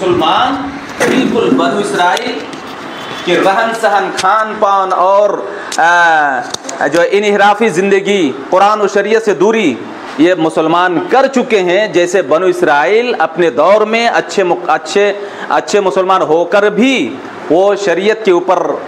मुसलमान बिल्कुल बनु इसराइल के रहन सहन, खान पान और जो इनहिराफी ज़िंदगी, कुरान और शरीयत से दूरी, ये मुसलमान कर चुके हैं। जैसे बनु इसराइल अपने दौर में अच्छे मुसलमान होकर भी वो शरीयत के ऊपर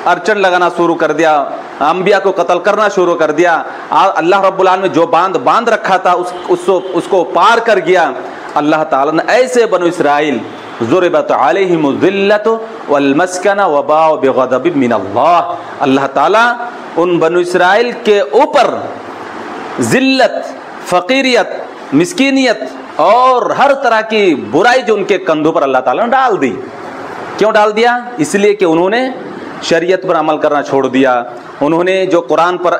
अड़चन लगाना शुरू कर दिया, अंबिया को कत्ल करना शुरू कर दिया। अल्लाह रब्बुल आलमीन जो बांध रखा था उसको पार कर गया। अल्लाह ताला ने ऐसे बनु इसराइल ज़ुरिबत अलैहिमुज़ ज़िल्लतु वल मस्कना व बाउ बिग़ज़बिन मिनल्लाह, अल्लाह ताला उन बनु इसराइल के ऊपर ज़िल्लत, फ़कीरियत, मिस्कीनियत और हर तरह की बुराई जो उनके कंधों पर अल्लाह ताला ने डाल दी। क्यों डाल दिया? इसलिए कि उन्होंने शरीयत पर अमल करना छोड़ दिया, उन्होंने जो कुरान पर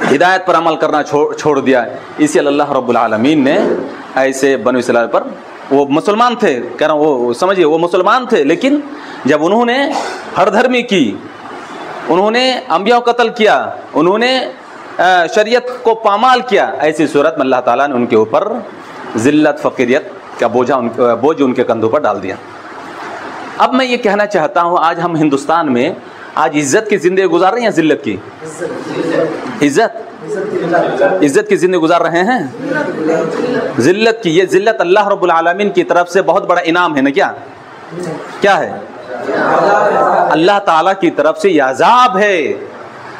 हिदायत पर अमल करना छोड़ दिया। इसी अल्लाह रब्बुल आलमीन ने ऐसे बनु इसराइल पर, वो मुसलमान थे, कह रहा हूँ वो समझिए वो मुसलमान थे, लेकिन जब उन्होंने हरधर्मी की, उन्होंने अंबिया को कत्ल किया, उन्होंने शरीयत को पामाल किया, ऐसी सूरत में अल्लाह ताला ने उनके ऊपर ज़िल्लत, फ़कीरियत का बोझ उनके कंधों पर डाल दिया। अब मैं ये कहना चाहता हूँ, आज हम हिंदुस्तान में आज इज़्ज़त की ज़िंदगी गुजार रहे हैं या ज़िल्लत की? इज़्ज़त की ज़िंदगी गुजार रहे हैं, ज़िल्लत की। ये ज़िल्लत अल्लाह रब्बुल आलमीन की तरफ से बहुत बड़ा इनाम है ना? क्या है? अल्लाह ताला की तरफ से ये अज़ाब है।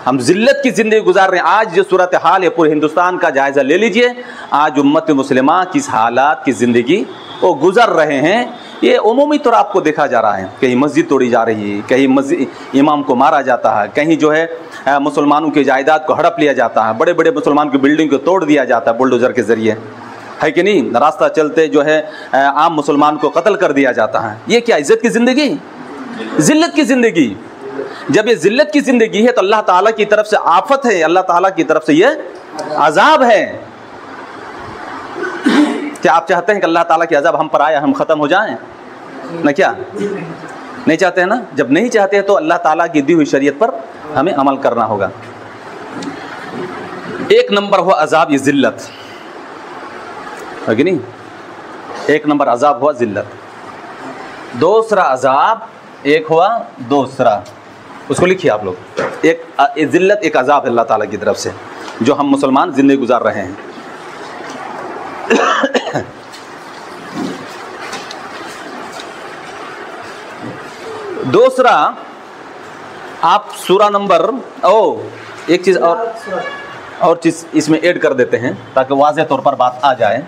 हम ज़िल्लत की ज़िंदगी गुजार रहे हैं। आज जो सूरत हाल है पूरे हिंदुस्तान का जायज़ा ले लीजिए। आज उम्मत मुस्लिमा किस हालात की ज़िंदगी वो गुजर रहे हैं, ये उमूमी तौर आपको देखा जा रहा है। कहीं मस्जिद तोड़ी जा रही है, कहीं मस्जिद इमाम को मारा जाता है, कहीं जो है मुसलमानों की जायदाद को हड़प लिया जाता है, बड़े बड़े मुसलमान की बिल्डिंग को तोड़ दिया जाता है बुलडोज़र के ज़रिए, है कि नहीं? रास्ता चलते जो है आम मुसलमान को कत्ल कर दिया जाता है। ये क्या इज़्ज़त की ज़िंदगी? ज़िल्लत की ज़िंदगी। जब ये ज़िल्लत की ज़िंदगी है तो अल्लाह ताला की तरफ से आफत है, अल्लाह ताला की तरफ से ये अज़ाब है। क्या आप चाहते हैं कि अल्लाह ताला की अज़ाब हम पर आए, हम ख़त्म हो जाएं ना? क्या नहीं चाहते हैं ना? जब नहीं चाहते हैं तो अल्लाह ताला की दी हुई शरीयत पर हमें अमल करना होगा। एक नंबर हुआ अज़ाब ये ज़िल्लत, है कि नहीं? एक नंबर अज़ाब हुआ ज़िल्लत। दूसरा अज़ाब एक हुआ, दूसरा उसको लिखिए आप लोग। एक ज़िल्लत, एक अज़ाब अल्लाह ताला की तरफ से जो हम मुसलमान ज़िंदगी गुजार रहे हैं। दूसरा, आप सूरा नंबर एक चीज़ और चीज़ इसमें ऐड कर देते हैं ताकि वाज़ेह तौर पर बात आ जाए।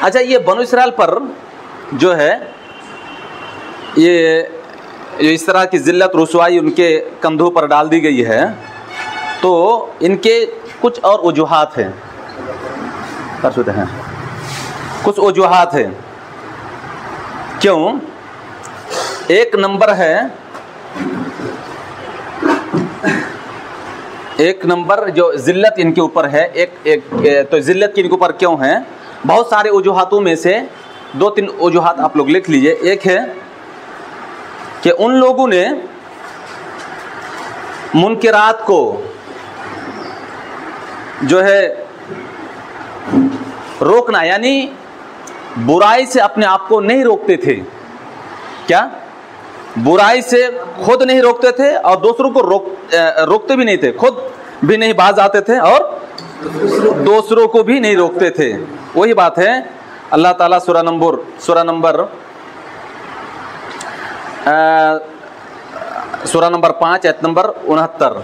अच्छा, ये बनु इसराइल पर जो है ये इस तरह की ज़िल्लत, रुसवाई उनके कंधों पर डाल दी गई है, तो इनके कुछ और वजूहात हैं, कुछ वजूहात हैं। क्यों? एक नंबर है, एक नंबर जो ज़िल्लत इनके ऊपर है, तो ज़िल्लत इनके ऊपर क्यों है? बहुत सारे वजूहातों में से 2-3 वजूहात आप लोग लिख लीजिए। एक है कि उन लोगों ने मुनकरात को जो है रोकना, यानी बुराई से अपने आप को नहीं रोकते थे। क्या? बुराई से खुद नहीं रोकते थे और दूसरों को रोकते भी नहीं थे, खुद भी नहीं बाज आते थे और दूसरों को भी नहीं रोकते थे। वही बात है अल्लाह ताला सूरा नंबर 5 आयत नंबर 69,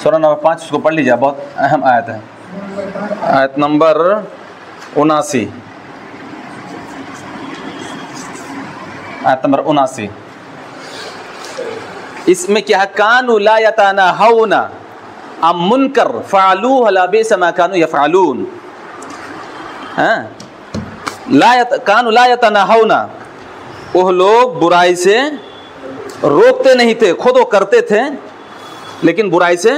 सूरा नंबर 5 उसको पढ़ लीजिए, बहुत अहम आयत है। आयत नंबर 79, आयत नंबर 79। इसमें क्या है? कानू ला यतनाहौना अन मुनकर फ़अलूहु लबिसा मा कानू यफ़अलून। कानू ला यतनाहौना, वो लोग बुराई से रोकते नहीं थे, खुद वो करते थे लेकिन बुराई से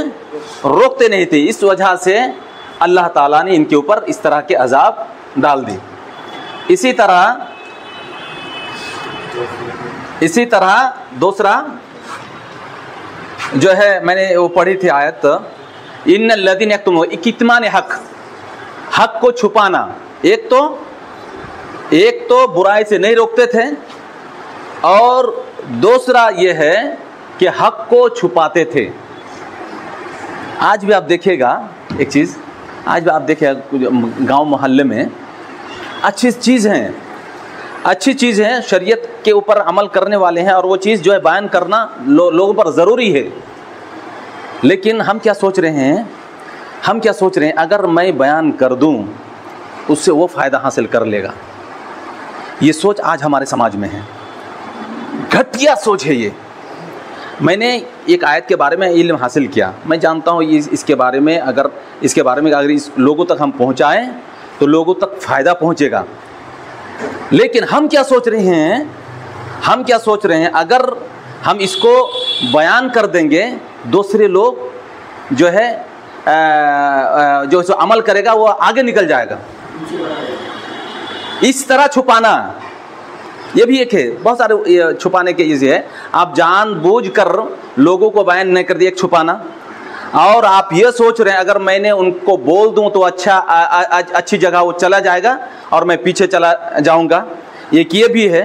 रोकते नहीं थे। इस वजह से अल्लाह ताला ने इनके ऊपर इस तरह के अज़ाब डाल दी। इसी तरह दूसरा जो है, मैंने वो पढ़ी थी आयत, इन्नल्लज़ीना यक्तुमून, कितमान हक को छुपाना। एक तो एक तो बुराई से नहीं रोकते थे, और दूसरा ये है कि हक को छुपाते थे। आज भी आप देखिएगा एक चीज़, आज भी आप देखिएगा गांव मोहल्ले में अच्छी चीज़ है, शरीयत के ऊपर अमल करने वाले हैं, और वो चीज़ जो है बयान करना लोगों पर ज़रूरी है। लेकिन हम क्या सोच रहे हैं, अगर मैं बयान कर दूं उससे वो फ़ायदा हासिल कर लेगा। ये सोच आज हमारे समाज में है, घटिया सोच है ये। मैंने एक आयत के बारे में इल्म हासिल किया, मैं जानता हूँ इसके बारे में अगर इस लोगों तक हम पहुँचाएँ तो लोगों तक फ़ायदा पहुँचेगा। लेकिन हम क्या सोच रहे हैं, अगर हम इसको बयान कर देंगे, दूसरे लोग जो है जो अमल करेगा वो आगे निकल जाएगा। इस तरह छुपाना, ये भी एक है, बहुत सारे छुपाने के चीज़ है। आप जानबूझकर लोगों को बयान नहीं कर दिया, एक छुपाना। और आप ये सोच रहे हैं अगर मैंने उनको बोल दूं तो अच्छी जगह वो चला जाएगा और मैं पीछे चला जाऊंगा, एक ये भी है।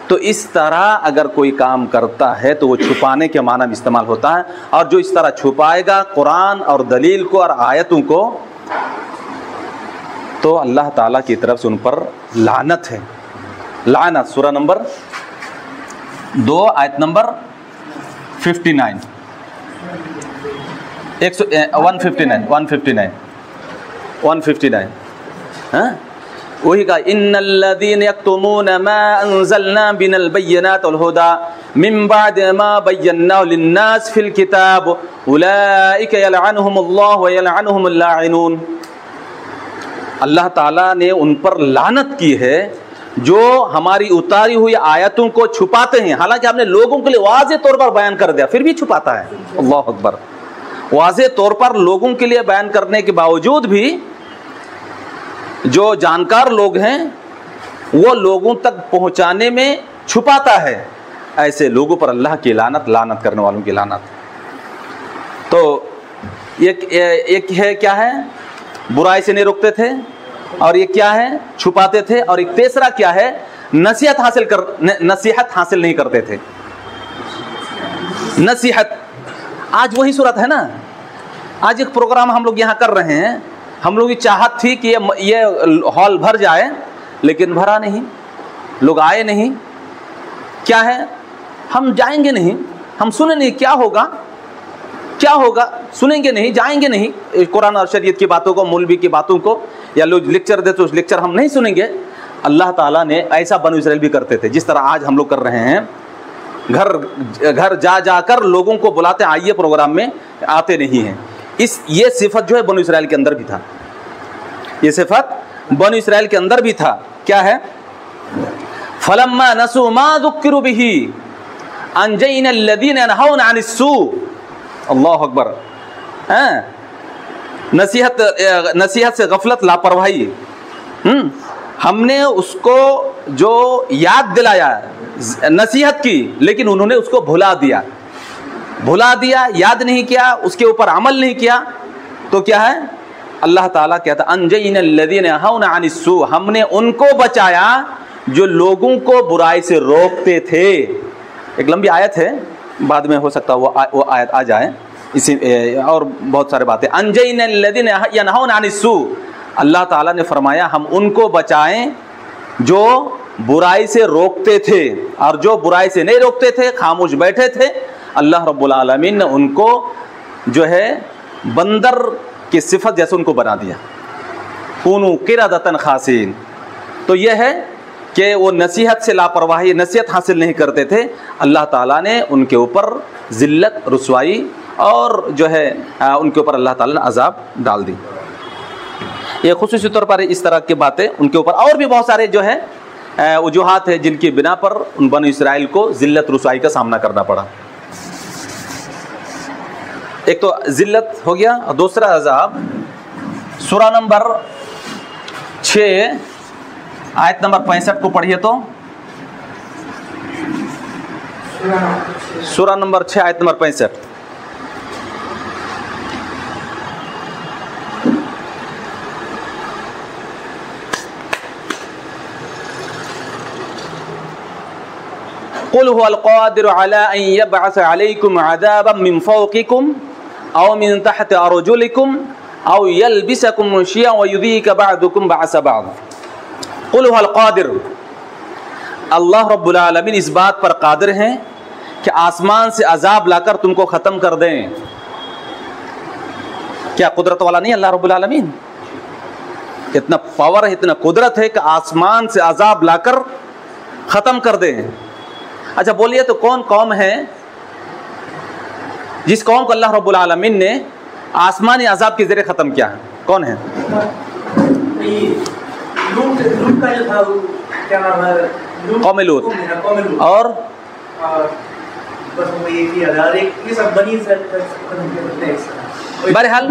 तो इस तरह अगर कोई काम करता है तो वो छुपाने के माना में इस्तेमाल होता है। और जो इस तरह छुपाएगा कुरान और दलील को और आयतों को, तो अल्लाह ताला की तरफ से उन पर लानत है। लानत, सूरा नंबर 2 आयत नंबर 59 159 हाँ, वही का इन्नल्लज़ीना यक्तुमूना मा अंज़लना बिनल बय्यिनाति वल हुदा मिन बाद मा बय्यनाहु लिन्नास फिल किताब उलाइका यलअनुहुमुल्लाहु व यलअनुहुमुल लाइनून। अल्लाह ताला ने उन पर लानत की है जो हमारी उतारी हुई आयतों को छुपाते हैं। हालांकि हमने लोगों के लिए वाज़े तौर पर बयान कर दिया, फिर भी छुपाता है। अल्लाहु अकबर। वाज़े तौर पर लोगों के लिए बयान करने के बावजूद भी जो जानकार लोग हैं वो लोगों तक पहुंचाने में छुपाता है। ऐसे लोगों पर अल्लाह की लानत करने वालों की लानत। तो एक है क्या है, बुराई से नहीं रोकते थे, और ये क्या है, छुपाते थे। और एक तीसरा क्या है, नसीहत हासिल नहीं करते थे। नसीहत, आज वही सूरत है ना। आज एक प्रोग्राम हम लोग यहाँ कर रहे हैं, हम लोग की चाहत थी कि ये हॉल भर जाए, लेकिन भरा नहीं, लोग आए नहीं। क्या है, हम जाएंगे नहीं, हम सुने नहीं, क्या होगा, सुनेंगे नहीं, जाएंगे नहीं कुरान और शरीयत की बातों को, मौलवी की बातों को, या लोग लेक्चर दे तो उस लेक्चर हम नहीं सुनेंगे। अल्लाह ताला ने ऐसा बनु इसराइल भी करते थे, जिस तरह आज हम लोग कर रहे हैं। घर जा जाकर लोगों को बुलाते, आइए प्रोग्राम में, आते नहीं हैं। ये सिफत जो है बनु इसराइल के अंदर भी था, ये सिफत बनु इसराइल के अंदर भी था। क्या है, फलम्मा नसू मा ज़ुक्किरू बिही अंजयना अल्लज़ीना यनहौना अनिस्सू। अल्लाहु अकबर। नसीहत से गफलत, लापरवाही, हमने उसको जो याद दिलाया, नसीहत की, लेकिन उन्होंने उसको भुला दिया, याद नहीं किया, उसके ऊपर अमल नहीं किया। तो क्या है, अल्लाह ताला कहता अंजयना अल्लज़ीना यनहौना अनिस्सू, हमने उनको बचाया जो लोगों को बुराई से रोकते थे। एक लंबी आयत है, बाद में हो सकता है वो आयत आ जाए, इसी और बहुत सारे बातें। अंजयना अल्लज़ीना यनहौना अनिस्सू, अल्लाह ताला ने फरमाया हम उनको बचाएं जो बुराई से रोकते थे, और जो बुराई से नहीं रोकते थे, खामोश बैठे थे, अल्लाह रब्बुल आलमीन ने उनको जो है बंदर की सिफत जैसे उनको बना दिया, कूनू क़िरदतन खासीन। तो यह है कि वो नसीहत से लापरवाही, नसीहत हासिल नहीं करते थे। अल्लाह ताला ने उनके ऊपर ज़िल्लत, रुसवाई और जो है उनके ऊपर अल्लाह ताला ने अज़ाब डाल दी। ये खुसूसी तौर पर इस तरह की बातें उनके ऊपर, और भी बहुत सारे जो है वजूहात है जिनकी बिना पर उन बनु इसराइल को ज़िल्लत, रुसवाई का सामना करना पड़ा। एक तो ज़िल्लत हो गया, और दूसरा अज़ाब। सूरा नंबर 6 आयत नंबर 65 को पढ़िए तो, सूरा नंबर 6 आयत नंबर 65। कुल हुवल क़ादिरु अला अन यबअस अलैकुम अज़ाबन मिन फ़ौक़िकुम औ मिन तहति अर्जुलिकुम औ यल्बिसकुम शियअन व युज़ीक़ बअदुकुम बअस बअद। कुल हुवल क़ादिर, अल्लाह रब्बुल आलमीन इस बात पर कादिर हैं कि आसमान से अजाब लाकर तुमको ख़त्म कर दें। क्या कुदरत वाला नहीं अल्लाह रब्बुल आलमीन? इतना पावर है, इतना कुदरत है कि आसमान से अजाब लाकर ख़त्म कर दें। अच्छा बोलिए, तो कौन कौम है जिस कौम को अल्लाह रब्बुल आलमीन ने आसमानी अजाब के ज़रिए ख़त्म किया है? कौन है? कौम लूत। और बहरहाल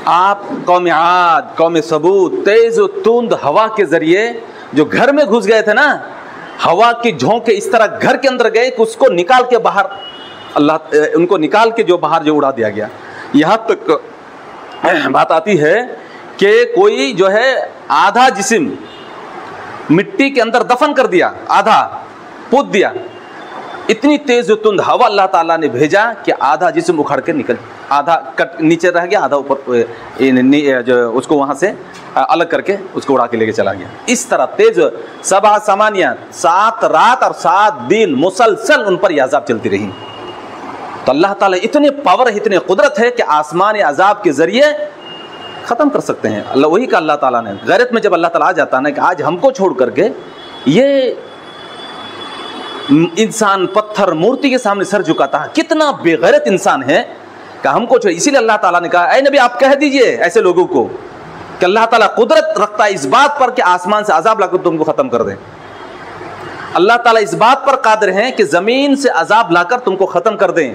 आप कौम आद, कौम सबूत तेज और तूंद हवा के जरिए जो घर में घुस गए थे ना, हवा की झोंके इस तरह घर के अंदर गए कि उसको निकाल के बाहर, अल्लाह उनको निकाल के जो बाहर जो उड़ा दिया गया। यहाँ तक बात आती है कि कोई जो है आधा जिस्म मिट्टी के अंदर दफन कर दिया, आधा पूत दिया। इतनी तेज तुंद हवा अल्लाह ताला ने भेजा कि आधा जिस्म उखड़ के निकल, आधा कट नीचे रह गया, आधा ऊपर जो उसको वहाँ से अलग करके उसको उड़ा के लेके चला गया। इस तरह तेज सबा समानिया 7 रात और 7 दिन मुसलसल उन पर यह अजाब चलती रही। तो अल्लाह ताला इतने पावर, इतने कुदरत है कि आसमानी अजाब के जरिए ख़त्म कर सकते हैं। अल्लाह वही का अल्लाह ताला ने गैरत में जब अल्लाह ताला आ जाता है ना कि आज हमको छोड़ करके ये इंसान पत्थर मूर्ति के सामने सर झुकाता है, कितना बेगैरत इंसान है कि हमको छोड़। इसीलिए अल्लाह ताला ने कहा, ऐ नबी आप कह दीजिए ऐसे लोगों को कि अल्लाह ताला कुदरत रखता है इस बात पर कि आसमान से अजाब लाकर तुमको ख़त्म कर दें। अल्लाह ताला इस बात पर कादिर हैं कि ज़मीन से अजाब लाकर तुमको ख़त्म कर दें।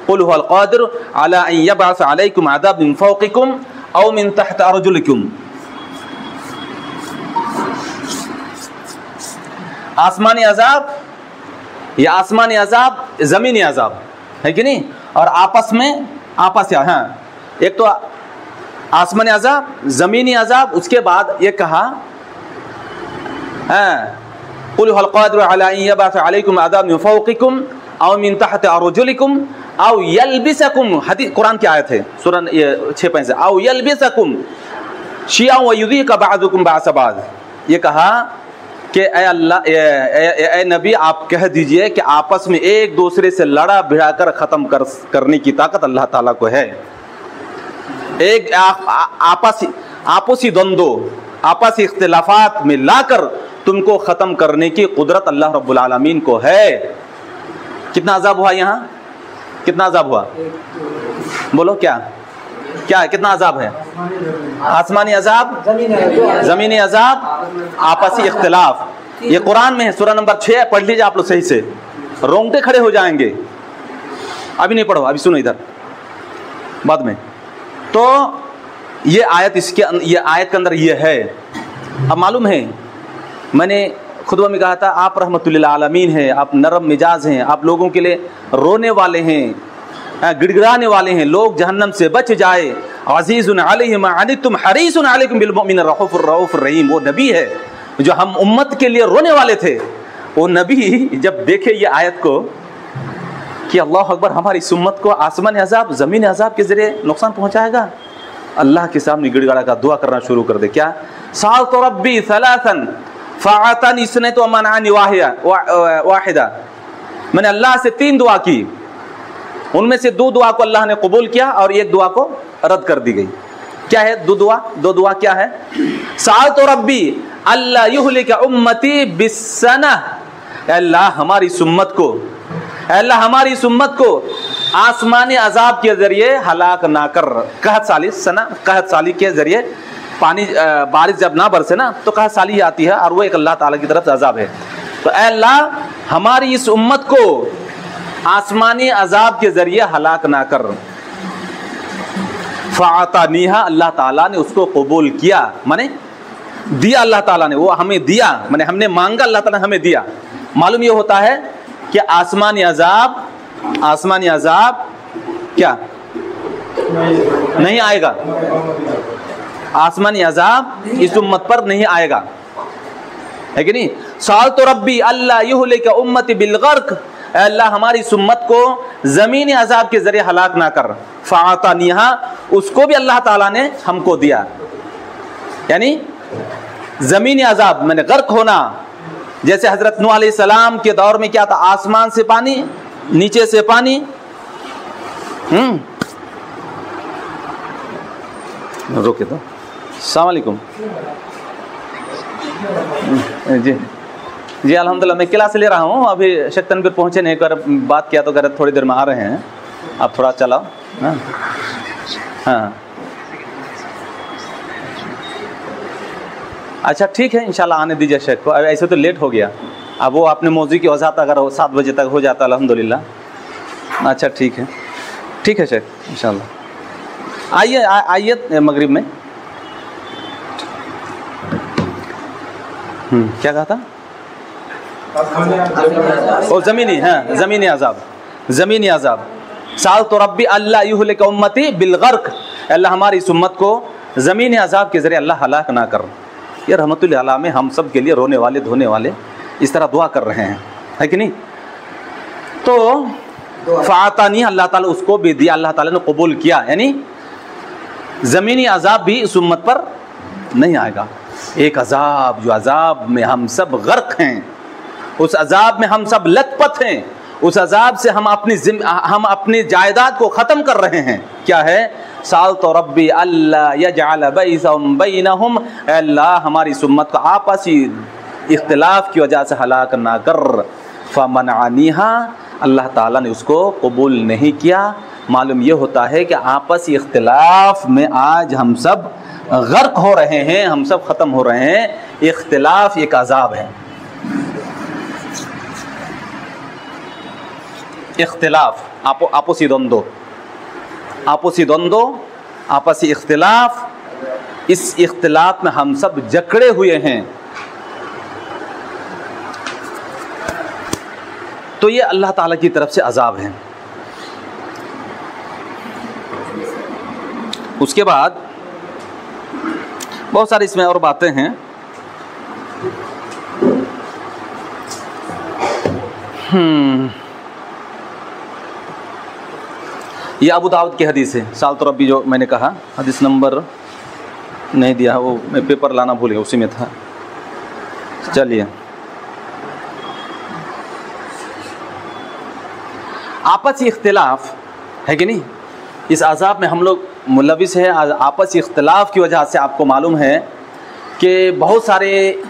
कुल हुवल क़ादिरु अला अन यबअस अलैकुम अज़ाबन मिन फ़ौक़िकुम औ मिन तहति अर्जुलिकुम। आसमानी अजाब, ये आसमानी अजाब ज़मीनी अजाब है कि नहीं? और आपस में हाँ, एक तो आसमानी अजाब, ज़मीनी अजाब, उसके बाद ये कहा कुल हुवल क़ादिरु अला अन यबअस अलैकुम अज़ाबन मिन फ़ौक़िकुम औ मिन तहति अर्जुलिकुम औ यल्बिसकुम। हदीस कुरान की आयत है, सूरा 6-5 औ यल्बिसकुम शियअन व युज़ीक़ बअदुकुम बअस बअद। ये कहा कि ऐ अल्लाह, ऐ नबी आप कह दीजिए कि आपस में एक दूसरे से लड़ा भिड़ाकर ख़त्म करने की ताकत अल्लाह ताला को है। एक आपसी द्वंद्व, आपसी इख्तिलाफात में लाकर तुमको ख़त्म करने की कुदरत अल्लाह रब्बुल आलमीन को है। कितना अजाब हुआ यहाँ? कितना अजाब हुआ? बोलो क्या क्या कितना अजाब है? आसमानी अजाब, ज़मीनी अजाब, आपसी इख्तिलाफ। ये कुरान में है, सूरा नंबर 6 पढ़ लीजिए आप लोग सही से, रोंगटे खड़े हो जाएंगे। अभी नहीं पढ़ो, अभी सुनो इधर बाद में। तो ये आयत ये आयत के अंदर ये है। अब मालूम है, मैंने खुतबा में कहा था आप रहमतुल्लिल आलमीन हैं, आप नरम मिजाज हैं, आप लोगों के लिए रोने वाले हैं, गिड़गिड़ाने वाले हैं, लोग जहन्नम से बच जाए। अज़ीज़ुन अलैहि मा अनित्तुम हरीसुन अलैकुम बिल मुमिनीन रऊफ़ुर रहीम। वो नबी है जो हम उम्मत के लिए रोने वाले थे। वो नबी जब देखे ये आयत को कि अल्लाह अकबर, हमारी इस उम्मत को आसमान अजाब, ज़मीन अजाब के ज़रिए नुकसान पहुँचाएगा, अल्लाह के सामने गिड़गिड़ा का दुआ करना शुरू कर दे। क्या? साल तो रब्बी सलासन फ़अतन इसने तो मनानी वाहिदा। मैंने अल्लाह से 3 दुआ की, उनमें से 2 दुआ को अल्लाह ने कबूल किया और 1 दुआ को रद्द कर दी गई। क्या है 2 दुआ क्या है? साल तो रब्बी अल्लाह युहलिक उम्मती बिस्सना, अल्लाह हमारी उम्मत को, अल्लाह हमारी उम्मत को आसमानी अजाब के जरिए हलाक ना कर। कहत साली सना, कहत साली के जरिए पानी बारिश जब ना बरसे ना तो कहत साली आती है और वो एक अल्लाह ताला की तरफ से अजाब है। तो अल्लाह हमारी इस उम्मत को आसमानी अजाब के जरिए हलाक ना कर। फ़अतनीहा, अल्लाह ताला ने उसको कबूल किया, माने दिया अल्लाह ताला ने, वो हमें दिया, माने हमने मांगा अल्लाह ताला ने हमें दिया। मालूम ये होता है कि आसमानी अजाब क्या नहीं आएगा, आसमानी अजाब इस उम्मत पर नहीं आएगा, है कि नहीं? साल तो रब्बी अल्लाह युहलिक उम्मती बिल गर्क, अल्लाह हमारी इस उम्मत को ज़मीनी अजाब के ज़रिए हलाक ना कर। फ़अतानीहा, उसको भी अल्लाह ताला ने हमको दिया, यानी ज़मीनी अजाब मैंने गर्क होना। जैसे हज़रत नूह अलैहिस्सलाम के दौर में क्या था, आसमान से पानी, नीचे से पानी। रोके तो अस्सलाम वालेकुम जी जी अल्हम्दुलिल्लाह, मैं क्लास ले रहा हूँ, अभी शेख तनवीर पहुँचे नहीं, कर बात किया तो कर थोड़ी देर में आ रहे हैं, आप थोड़ा चलाओ। हाँ हाँ अच्छा ठीक है, इंशाल्लाह आने दीजिए शेख को, ऐसे तो लेट हो गया। अब वो आपने मौजू की वजाहत अगर 7 बजे तक हो जाता अल्हम्दुलिल्लाह। अच्छा ठीक है, ठीक है शेख, इंशाल्लाह आइए आइए मगरिब में। क्या कहा था? ओ ज़मीनी, हाँ ज़मीनी अजाब, ज़मीनी अजाब। साल तो रब्बी अल्लाह युहलिक उम्मती बिल गर्क, अल्लाह हमारी इस उम्मत को ज़मीनी अजाब के ज़रिए अल्लाह हलाक ना कर। ये रहमतुल आला में हम सब के लिए रोने वाले धोने वाले इस तरह दुआ कर रहे हैं, है कि नहीं? तो फ़अतानी, अल्लाह ताला उसको भी दिया, अल्लाह ताला ने कबूल किया, यानी ज़मीनी अजाब भी इस उम्मत पर नहीं आएगा। एक अजाब जो अजाब में हम सब गर्क हैं, उस अजाब में हम सब लथपथ हैं, उस अजाब से हम अपनी जायदाद को ख़त्म कर रहे हैं। क्या है? साल तो रब्बी अल्लाह यजअल बैनहुम, अल्लाह हमारी इस उम्मत को आपसी इख्तिलाफ की वजह से हलाक ना कर। फमनअनीहा, अल्लाह ताला ने उसको कबूल नहीं किया। मालूम ये होता है कि आपसी इख्तिलाफ में आज हम सब गर्क हो रहे हैं, हम सब ख़त्म हो रहे हैं। इख्तिलाफ एक अजाब है। इख्तिलाफ आपसी द्वंद्व, आपसी इख्तिलाफ, इस इख्तिलाफ में हम सब जकड़े हुए हैं। तो ये अल्लाह ताला की तरफ से अजाब है। उसके बाद बहुत सारी इसमें और बातें हैं। ये अबू दाऊद की हदीस है, साल तो रब्बी, जो मैंने कहा, हदीस नंबर नहीं दिया, वो मैं पेपर लाना भूल गया, उसी में था। चलिए, आपसी इख्तिलाफ है कि नहीं, इस अजाब में हम लोग मुलविस है। आपसी इख्तिलाफ की वजह से आपको मालूम है कि बहुत सारे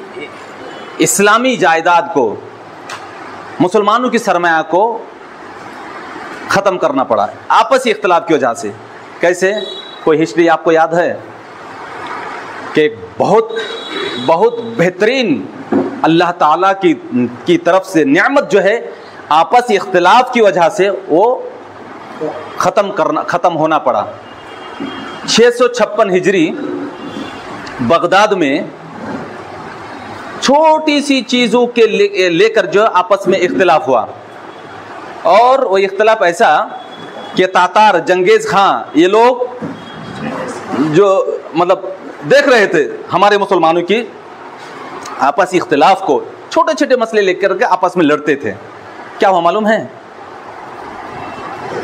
इस्लामी जायदाद को, मुसलमानों की सरमाया को ख़त्म करना पड़ा है आपसी इख्तिलाफ की वजह से। कैसे? कोई हिस्ट्री आपको याद है कि बहुत बेहतरीन अल्लाह ताला की तरफ से नेमत जो है, आपसी इख्तिलाफ की वजह से वो ख़त्म होना पड़ा। 656 हिजरी बगदाद में छोटी सी चीज़ों के लेकर जो आपस में इख्तिलाफ हुआ, और वो इख्तिलाफ ऐसा कि तातार, चंगेज़ खां, ये लोग जो मतलब देख रहे थे हमारे मुसलमानों की आपसी इख्तिलाफ को, छोटे छोटे मसले लेकर के आपस में लड़ते थे। क्या हुआ मालूम है?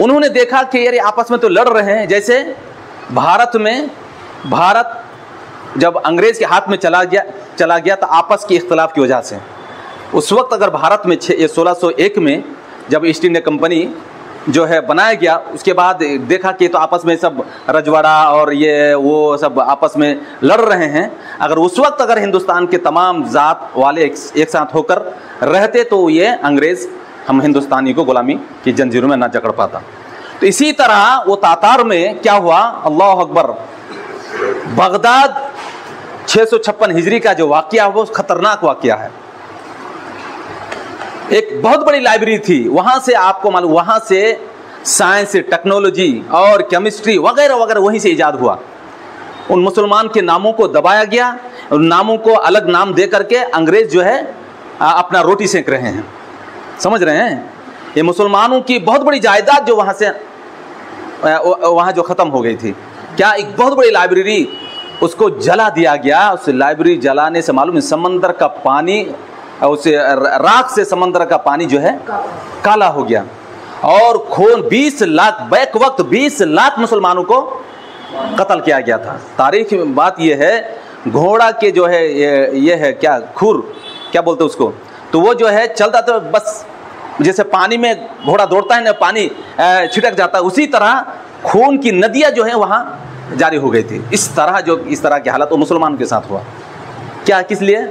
उन्होंने देखा कि यार आपस में तो लड़ रहे हैं। जैसे भारत जब अंग्रेज़ के हाथ में चला गया तो आपस की इख्तिलाफ की वजह से, उस वक्त अगर भारत में 1601 में जब ईस्ट इंडिया कंपनी जो है बनाया गया, उसके बाद देखा कि तो आपस में सब रजवाड़ा और ये वो सब आपस में लड़ रहे हैं। अगर उस वक्त अगर हिंदुस्तान के तमाम ज़ात वाले एक साथ होकर रहते तो ये अंग्रेज़ हम हिंदुस्तानी को गुलामी की जंजीरों में ना जकड़ पाता। तो इसी तरह वो तातार में क्या हुआ, अल्लाह अकबर, बगदाद 656 हिजरी का जो वाक़या है वो ख़तरनाक वाक़या है। एक बहुत बड़ी लाइब्रेरी थी, वहाँ से आपको मालूम, वहाँ से साइंस, टेक्नोलॉजी और केमिस्ट्री वगैरह वगैरह वहीं से ईजाद हुआ। उन मुसलमान के नामों को दबाया गया, उन नामों को अलग नाम दे करके अंग्रेज़ जो है अपना रोटी सेंक रहे हैं। समझ रहे हैं? ये मुसलमानों की बहुत बड़ी जायदाद जो वहाँ जो ख़त्म हो गई थी, क्या एक बहुत बड़ी लाइब्रेरी उसको जला दिया गया। उस लाइब्रेरी जलाने से मालूम है समंदर का पानी उसे राख से समंदर का पानी जो है काला हो गया, और खून 20 लाख, बैक वक्त 20 लाख मुसलमानों को कत्ल किया गया था। तारीख में बात यह है, घोड़ा के जो है ये है क्या, खुर क्या बोलते हैं उसको, तो वो जो है चलता तो बस जैसे पानी में घोड़ा दौड़ता है ना, पानी छिटक जाता है, उसी तरह खून की नदियां जो है वहाँ जारी हो गई थी। इस तरह की हालत वो मुसलमानों के साथ हुआ। क्या, किस लिए?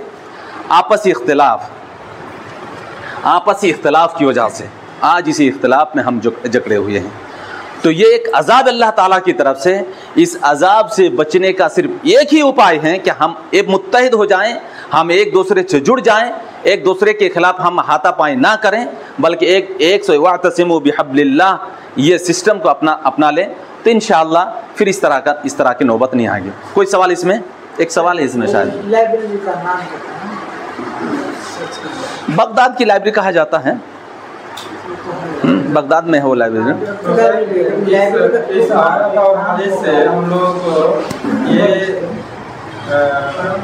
आपसी इख्तिलाफ की वजह से आज इसी इख्तिलाफ में हम जकड़े हुए हैं। तो ये एक अजाब अल्लाह ताला की तरफ से, इस अजाब से बचने का सिर्फ एक ही उपाय है कि हम एक मुत्तहिद हो जाएं, हम एक दूसरे से जुड़ जाएं, एक दूसरे के खिलाफ हम हाथापाई ना करें, बल्कि एक वातसिमू बिहब्लिल्लाह ये सिस्टम को अपना लें, तो इंशाअल्लाह फिर इस तरह की नौबत नहीं आएगी। कोई सवाल इसमें? एक सवाल है इसमें शायद। लाइब्रेरी का नाम बगदाद की लाइब्रेरी कहा जाता है, बगदाद में है वो लाइब्रेरी। इस आयत और हदीस से हम लोग ये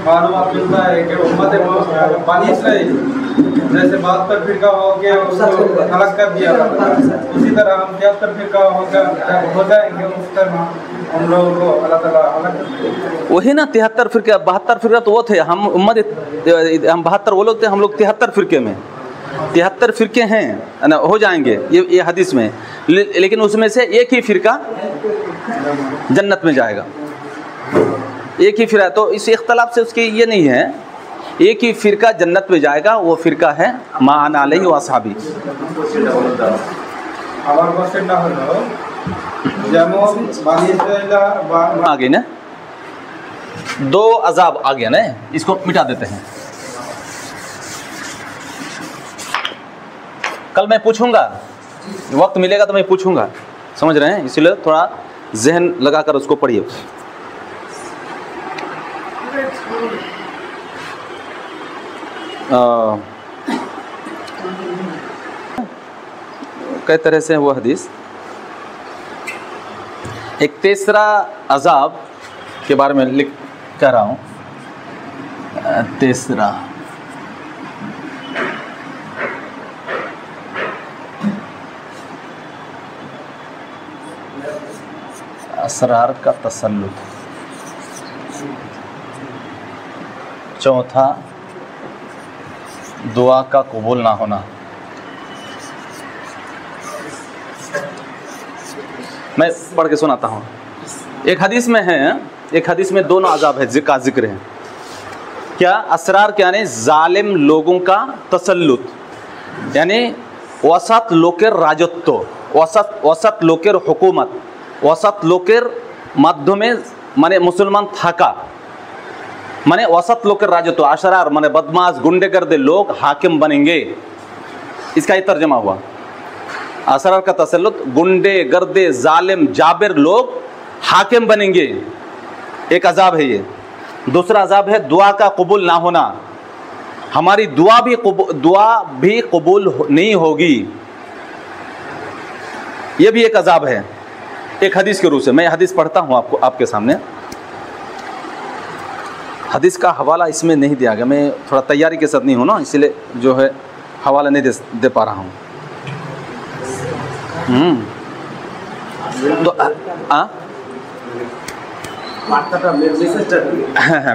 मालूमात मिलता है कि उम्मत बनी इस्राइल जैसे 72 फिरका हो गया उसको अलग कर दिया था, उसी तरह हम 73 फिरका हो जाएंगे, उस तरह हम लोगों को अल्लाह ताला अलग कर देंगे। वही ना 73 फिरका, 72 फिरका तो वो थे, हम 72 वो लोग थे, हम लोग 73 फिरके में, 73 फिरके हैं ना, हो जाएंगे ये हदीस में, लेकिन उसमें से एक ही फिरका जन्नत में जाएगा, एक ही फिरका। तो इस इख्तलाफ से उसकी ये नहीं है, एक ही फिरका जन्नत में जाएगा, वो फिरका है मा अना अलैहि व अस्हाबी। आ गई ना, 2 अजाब आ गया ना, इसको मिटा देते हैं। कल मैं पूछूंगा, वक्त मिलेगा तो मैं पूछूंगा, समझ रहे हैं, इसलिए थोड़ा जहन लगाकर उसको पढ़िए। कई तरह से वो हदीस। एक तीसरा अजाब के बारे में लिख कह रहा हूँ, तीसरा असरार का तसल्लुत, चौथा दुआ का कबूल ना होना। मैं पढ़ के सुनाता हूँ। एक हदीस में है, एक हदीस में दोनों अजाब है का जिक्र है। क्या? असरार क्या यानी जालिम लोगों का तसल्लुत, यानी वसत लोकेर राजत्व, वसत लोकेर हुकूमत, वसत लोकेर माध्यमे माने मुसलमान थाका, माने वसत लोकेर राजत्व, अशरार माने बदमाश गुंडेगर्द लोग हाकिम बनेंगे, इसका ये तर्जमा हुआ। असरार का तसल्लुत, गुंडे गर्दे जालिम जाबिर लोग हाकिम बनेंगे, एक अजाब है ये। दूसरा अजाब है दुआ का कबूल ना होना, हमारी दुआ भी कबूल नहीं होगी, ये भी एक अजाब है, एक हदीस के रूप से। मैं हदीस पढ़ता हूँ आपके सामने। हदीस का हवाला इसमें नहीं दिया गया, मैं थोड़ा तैयारी के साथ नहीं हूँ ना, इसलिए जो है हवाला नहीं दे पा रहा हूँ। तो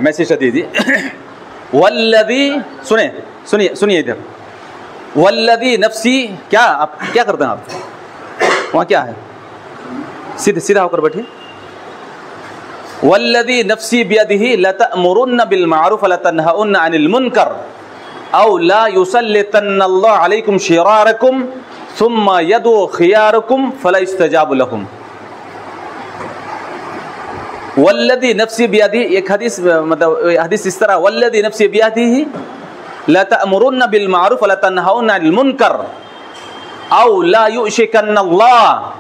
मैसेज दीजिए। वल्लदी, सुनिए इधर, वल्लदी नफ्सी, क्या आप क्या करते हैं आप वहाँ, क्या है? सीधा होकर बैठिए। वल्लदी नफ्सी बियदिही लतअमुरुन्न बिल मारूफ व लतनहउन्न अनिल मुनकर औ ला युसल्लितन्नल्लाहु अलैकुम शिरारकुम सुम्मा यदु खियारकुम फला इस्तजाबु लहुम। वल्लदी नफ्सी बियदिही, एक हदीस, मतलब हदीस इस तरह, वल्लदी नफ्सी बियदिही लतअमुरुन्न बिल मारूफ व लतनहउन्न अनिल मुनकर औ ला युशिकन्नल्लाह।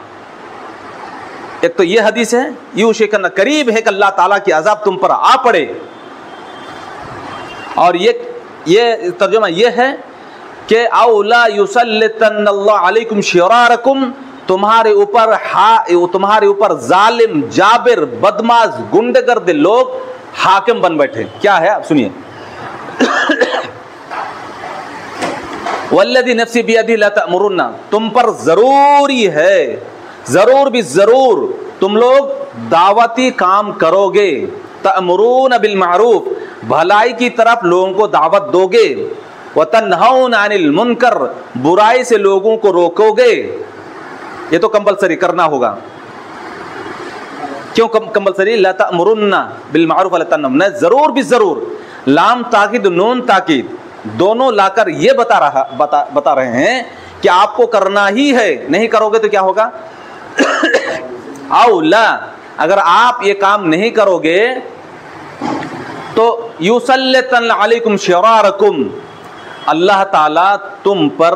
एक तो ये हदीस है, युशिकन करीब है कि अल्लाह ताला की अजाब तुम पर आ पड़े, और ये तर्जुमा ये है कि औला युसल्लितन्नल्लाहु अलैकुम शिरारकुम, तुम्हारे ऊपर जालिम जाबिर बदमाश गुंडगर्द लोग हाकिम बन बैठे। क्या है आप सुनिए। वल्लज़ी नफ्सी बियदिही ला तअमुरुन्ना, तुम पर जरूरी है, जरूर भी जरूर तुम लोग दावती काम करोगे। तअमुरून बिल मारूफ, भलाई की तरफ लोगों को दावत दोगे। व तन्हौना अनिल मुनकर, बुराई से लोगों को रोकोगे। ये तो कंपलसरी करना होगा। क्यों कंपलसरी? ला तअमुरुन्ना बिल मारूफ व ला तन्हौना, जरूर भी जरूर। लाम ताकीद नून ताकीद दोनों लाकर ये बता रहे हैं कि आपको करना ही है, नहीं करोगे तो क्या होगा? औला, अगर आप ये काम नहीं करोगे तो युसल्लितन अलैकुम शिरारकुम, अल्लाह ताला तुम पर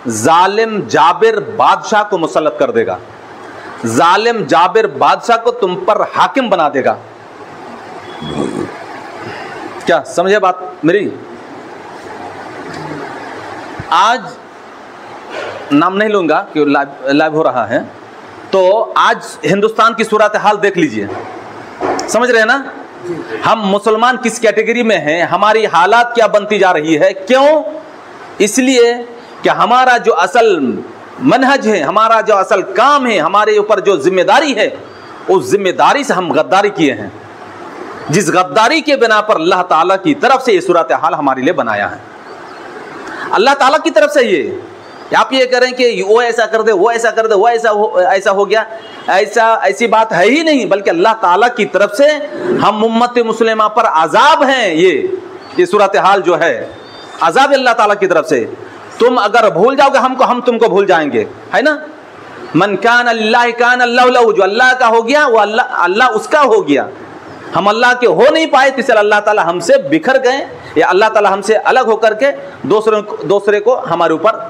जालिम जाबिर बादशाह को मुसल्लत कर देगा। जालिम जाबिर बादशाह को तुम पर हाकिम बना देगा। क्या समझे बात मेरी? आज नाम नहीं लूंगा कि लाइव हो रहा है, तो आज हिंदुस्तान की सूरत हाल देख लीजिए, समझ रहे हैं ना? हम मुसलमान किस कैटेगरी में हैं, हमारी हालात क्या बनती जा रही है। क्यों? इसलिए कि हमारा जो असल मनहज है, हमारा जो असल काम है, हमारे ऊपर जो जिम्मेदारी है, उस जिम्मेदारी से हम गद्दारी किए हैं, जिस गद्दारी के बिना पर अल्लाह ताला की तरफ से ये सूरत हाल हमारे लिए बनाया है। अल्लाह ताला की तरफ से ये आप ये करें कि वो ऐसा कर दे, वो ऐसा कर दे, वो ऐसा हो गया, ऐसी बात है ही नहीं, बल्कि अल्लाह ताला की तरफ से हम उम्मत मुस्लिमा पर अजाब हैं। ये सूरत हाल जो है, अजाब अल्लाह ताला की तरफ से। तुम अगर भूल जाओगे हमको, हम तुमको भूल जाएंगे, है ना? मन कान अल्लाह कान अल्लाह लहू, जो अल्लाह का हो गया वो अल्लाह उसका हो गया। हम अल्लाह के हो नहीं पाए, तो इसलिए अल्लाह ताला हमसे बिखर गए, या अल्लाह ताला हमसे अलग होकर के दूसरे को हमारे ऊपर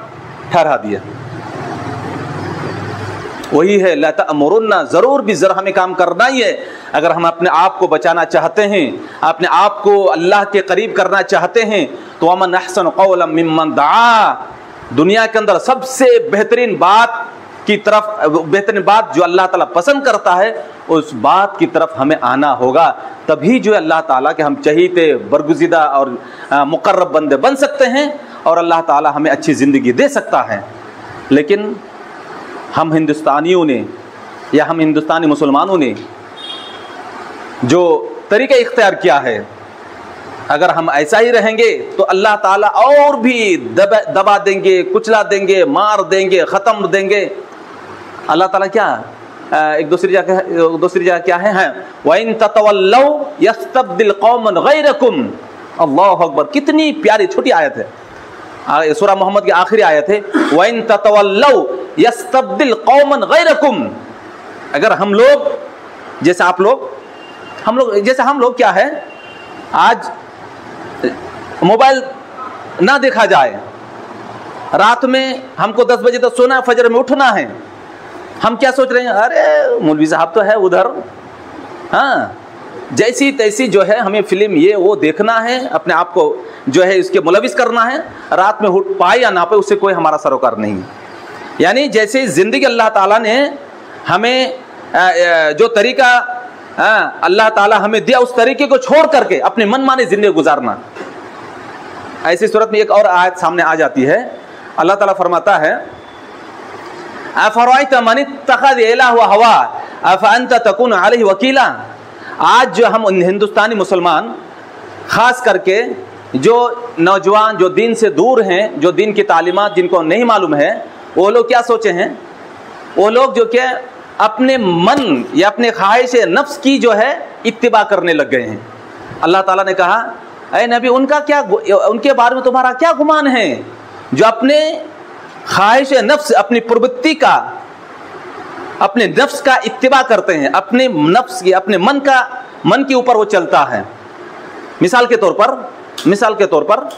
ठहरा दिया। वही है ला तअमुरुन्ना, जरूर भी जरूर हमें काम करना ही है। अगर हम अपने आप को बचाना चाहते हैं, अपने आप को अल्लाह के करीब करना चाहते हैं, तो अमन अहसन क़ौलन मिम्मन दआ, दुनिया के अंदर सबसे बेहतरीन बात की तरफ, बेहतरीन बात जो अल्लाह ताला पसंद करता है, उस बात की तरफ हमें आना होगा। तभी जो अल्लाह ताला के हम चहीते बरगुज़ीदा और मुकर्रब बंदे बन सकते हैं, और अल्लाह ताला हमें अच्छी ज़िंदगी दे सकता है। लेकिन हम हिंदुस्तानियों ने, या हम हिंदुस्तानी मुसलमानों ने जो तरीका इख्तियार किया है, अगर हम ऐसा ही रहेंगे तो अल्लाह ताला और भी दबा देंगे, कुचला देंगे, मार देंगे, ख़त्म देंगे। अल्लाह ताला क्या एक दूसरी जगह क्या है? वइन ततवल्लौ यस्तब्दिल कौमन गैरकुम। अल्लाहु अकबर, कितनी प्यारी छोटी आयत है, सूरह मोहम्मद की आखिरी आयत है, वइन ततवल्लौ यस्तब्दिल कौमन गैरकुम। अगर हम लोग जैसे आप लोग, हम लोग क्या है, आज मोबाइल ना देखा जाए, रात में हमको 10 बजे तक सोना, फजर में उठना है, हम क्या सोच रहे हैं? अरे मौलवी साहब तो है उधर, हाँ, जैसी तैसी जो है हमें फिल्म ये वो देखना है, अपने आप को जो है इसके मुलविस करना है। रात में उठ पाए या ना पाए उससे कोई हमारा सरोकार नहीं। यानी जैसे ज़िंदगी अल्लाह ताला ने हमें जो तरीका अल्लाह ताला हमें दिया, उस तरीके को छोड़ करके अपने मनमानी ज़िंदगी गुजारना। ऐसी सूरत में एक और आयत सामने आ जाती है। अल्लाह ताला फरमाता है, अफ़रअयत मन इत्तख़ज़ इलाहु हवा अफ़अन्त तकूनु अलैहि वकीला। आज जो हम हिंदुस्तानी मुसलमान, ख़ास करके जो नौजवान जो दीन से दूर हैं, जो दीन की तालीमात जिनको नहीं मालूम है, वो लोग क्या सोचे हैं? वो लोग जो कि अपने मन या अपने ख्वाहिश नफ्स की जो है इत्तिबा करने लग गए हैं। अल्लाह ताला ने कहा, ऐ नबी, उनके बारे में तुम्हारा क्या गुमान है जो अपने ख्वाहिश नफ्स, अपनी प्रवृत्ति का, अपने नफ्स का इत्तिबा करते हैं, अपने नफ्स की, अपने मन के ऊपर वो चलता है। मिसाल के तौर पर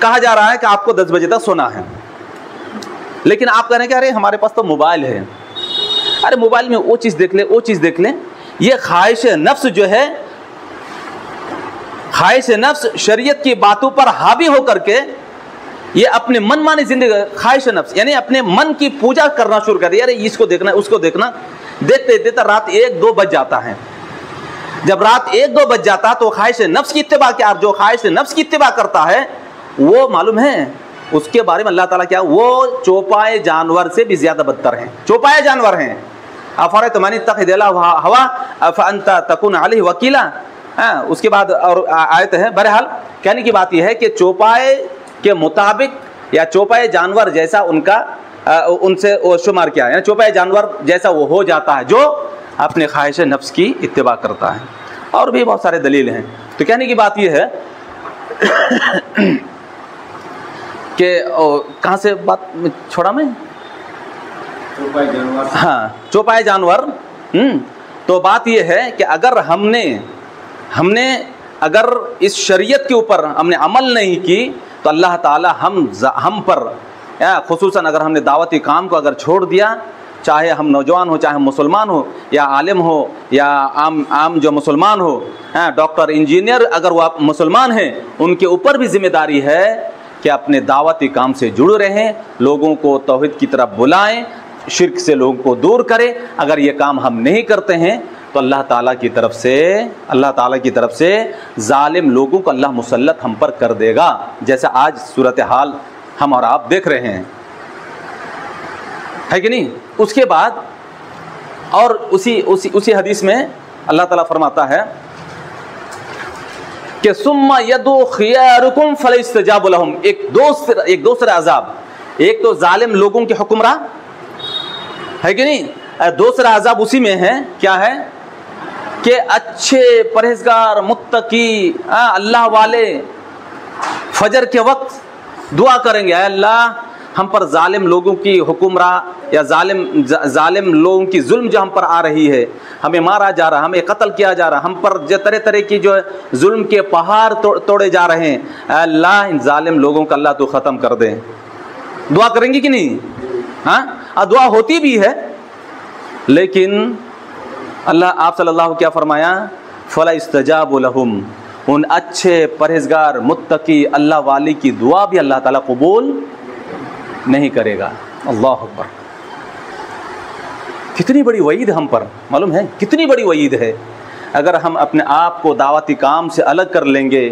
कहा जा रहा है कि आपको 10 बजे तक सोना है, लेकिन आप कह रहे हैं कि अरे हमारे पास तो मोबाइल है, अरे मोबाइल में वो चीज़ देख ले, वो चीज़ देख ले। ये ख्वाहिश नफ्स जो है, ख्वाहिश नफ्स शरीयत की बातों पर हावी होकर के ये अपने मन मानी जिंदगी, ख्वाहिश नफ्स यानी अपने मन की पूजा करना शुरू कर दिया। अरे इसको देखना, उसको देखना, देखते देखते रात 1-2 बज जाता है। जब रात 1-2 बज जाता है तो ख्वाहिश नफ्स की इत्तिबा, क्या जो ख्वाहिश नफ्स की इत्तिबा करता है वो मालूम है उसके बारे में अल्लाह ताला क्या, वो चौपाए जानवर से भी ज्यादा बदतर हैं, चौपाए जानवर हैं। अफर तो मैंने तखिला हवा अफअंता तकुन अलैहि वकीला। उसके बाद और आयत है। बहरहाल कहने की बात यह है कि चौपाए के मुताबिक या चौपाए जानवर जैसा उनका उनसे वो शुमार किया है, चौपाए जानवर जैसा वो हो जाता है जो अपने ख्वाहिश नफ्स की इत्तिबा करता है। और भी बहुत सारे दलील हैं। तो कहने की बात यह है कि कहाँ से बात छोड़ा मैं, चौपाई जानवर, हाँ चौपाए जानवर। तो बात यह है कि अगर हमने अगर इस शरीयत के ऊपर हमने अमल नहीं की तो अल्लाह ताला हम पर खुसूसन अगर हमने दावती काम को अगर छोड़ दिया, चाहे हम नौजवान हो, चाहे हम मुसलमान हो या आलिम हो या आम जो मुसलमान हो, डॉक्टर इंजीनियर अगर वो आप मुसलमान हैं, उनके ऊपर भी जिम्मेदारी है कि अपने दावती काम से जुड़े रहें, लोगों को तौहीद की तरफ बुलाएं, शिर्क से लोगों को दूर करें। अगर ये काम हम नहीं करते हैं तो अल्लाह ताला की तरफ से जालिम लोगों को अल्लाह मुसल्लत हम पर कर देगा, जैसा आज सूरत हाल हम और आप देख रहे हैं, है कि नहीं। उसके बाद और उसी हदीस में अल्लाह ताला फरमाता है कि सुम्मा यदु खियारुकुम फलिस्तजाबु लहुम। एक दूसरा अजाब, एक तो जालिम लोगों के हुक्मरां, है कि नहीं, दूसरा अजाब उसी में है, क्या है कि अच्छे परहेजगार मुत्तकी अल्लाह वाले फजर के वक्त दुआ करेंगे, अल्लाह हम पर जालिम लोगों की हुक्मरां या जालिम लोगों की जुल्म जो हम पर आ रही है, हमें मारा जा रहा, हमें कत्ल किया जा रहा, हम पर जो तरह तरह की जो जुल्म के पहाड़ तोड़े जा रहे हैं, अल्लाह इन जालिम लोगों का अल्लाह तो ख़त्म कर दे। दुआ करेंगे कि नहीं? हाँ, दुआ होती भी है, लेकिन अल्लाह आप सल्लल्लाहु क्या फरमाया, फला इस्तजाबु लहुम, उन अच्छे परहेजगार मुत्तकी अल्लाह वाली की दुआ भी अल्लाह ताला कबूल नहीं करेगा। अल्लाह अकबर, कितनी बड़ी वईद हम पर, मालूम है कितनी बड़ी वईद है। अगर हम अपने आप को दावती काम से अलग कर लेंगे,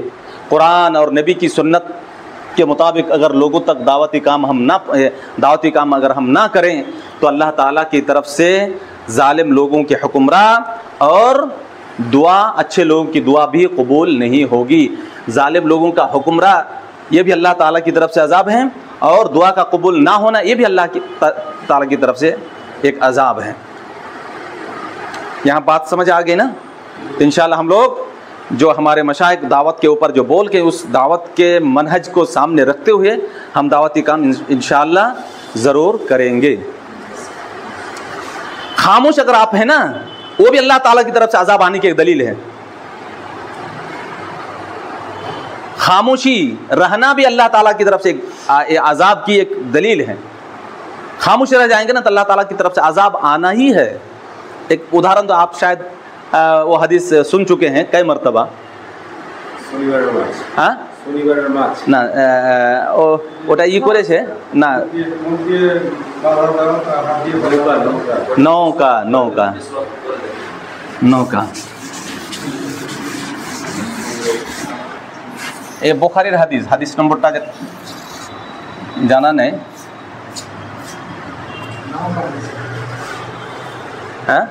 कुरान और नबी की सुन्नत के मुताबिक अगर लोगों तक दावती काम अगर हम ना करें तो अल्लाह ताला की तरफ से जालिम लोगों के हुक्मरां और दुआ, अच्छे लोगों की दुआ भी कबूल नहीं होगी। जालिम लोगों का हुक्मरां ये भी अल्लाह ताला की तरफ से अजाब है, और दुआ का कबूल ना होना ये भी अल्लाह ताला की तरफ से एक अजाब है। यहाँ बात समझ आ गई ना? तो इंशाअल्लाह हम लोग जो हमारे मशाइख दावत के ऊपर जो बोल के उस दावत के मनहज को सामने रखते हुए हम दावती काम इंशाअल्लाह ज़रूर करेंगे। खामोश अगर आप हैं ना, वो भी अल्लाह ताला की तरफ से अजाब आने की एक दलील है। खामोशी रहना भी अल्लाह ताला की तरफ से एक अजाब की एक दलील है। खामोश रह जाएंगे ना तो अल्लाह ताला की तरफ से अजाब आना ही है। एक उदाहरण तो आप शायद वो हदीस सुन चुके हैं कई मरतबा, ना ওটা ই করেছে না, নৌকা এ বুখারীর হাদিস নম্বরটা জানা নেই, হ্যাঁ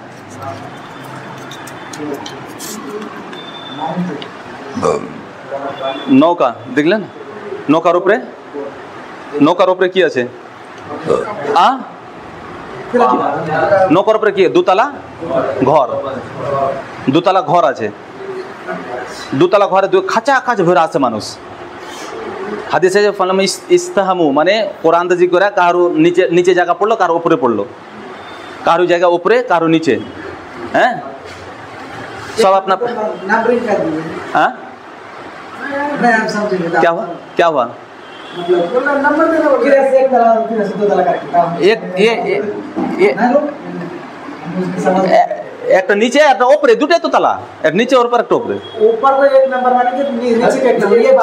নৌকা দেখলেন, নৌকার উপরে কি আছে? নৌকার উপরে কি? দুতলা ঘর আছে, দুতলা ঘরে খাঁচা ভরে আছে মানুষ। হাদিসে যে ফলাম ইস্তাহামু মানে কোরআনদাজি করে কারো নিচে জায়গা পড়লো, কারো উপরে পড়লো, কারো জায়গা উপরে কারো নিচে, হ্যাঁ सब अपना। हाँ क्या हुआ? एक नीचे ऊपरे दुटे तो तला, एक नीचे और एक ऊपरे, ऊपर एक नंबर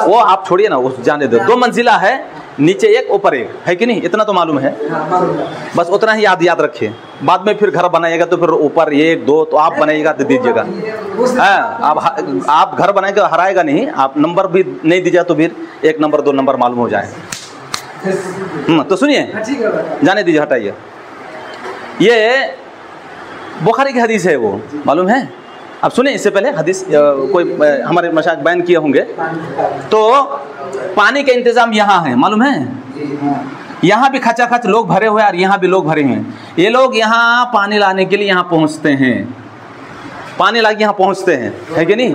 वो आप छोड़िए ना, उस जाने दो। 2 मंजिला है, नीचे एक ऊपर एक, है कि नहीं? इतना तो मालूम है, बस उतना ही याद रखिए। बाद में फिर घर बनाइएगा तो फिर ऊपर एक दो तो आप बनाइएगा तो दीजिएगा। हाँ, आप घर बनाएगा हराएगा नहीं, आप नंबर भी नहीं दीजिए तो फिर 1 नंबर 2 नंबर मालूम हो जाए। तो सुनिए, जाने दीजिए, हटाइए। ये बुखारी की हदीस है, वो मालूम है। अब सुने, इससे पहले हदीस कोई हमारे मशाइख बयान किए होंगे। तो पानी का इंतजाम यहाँ है, मालूम है? यहाँ भी खचाखच लोग भरे हुए और यहाँ भी लोग भरे हैं। ये लोग यहाँ पानी लाने के लिए यहाँ पहुँचते हैं, पानी ला के यहाँ पहुँचते हैं, है कि नहीं?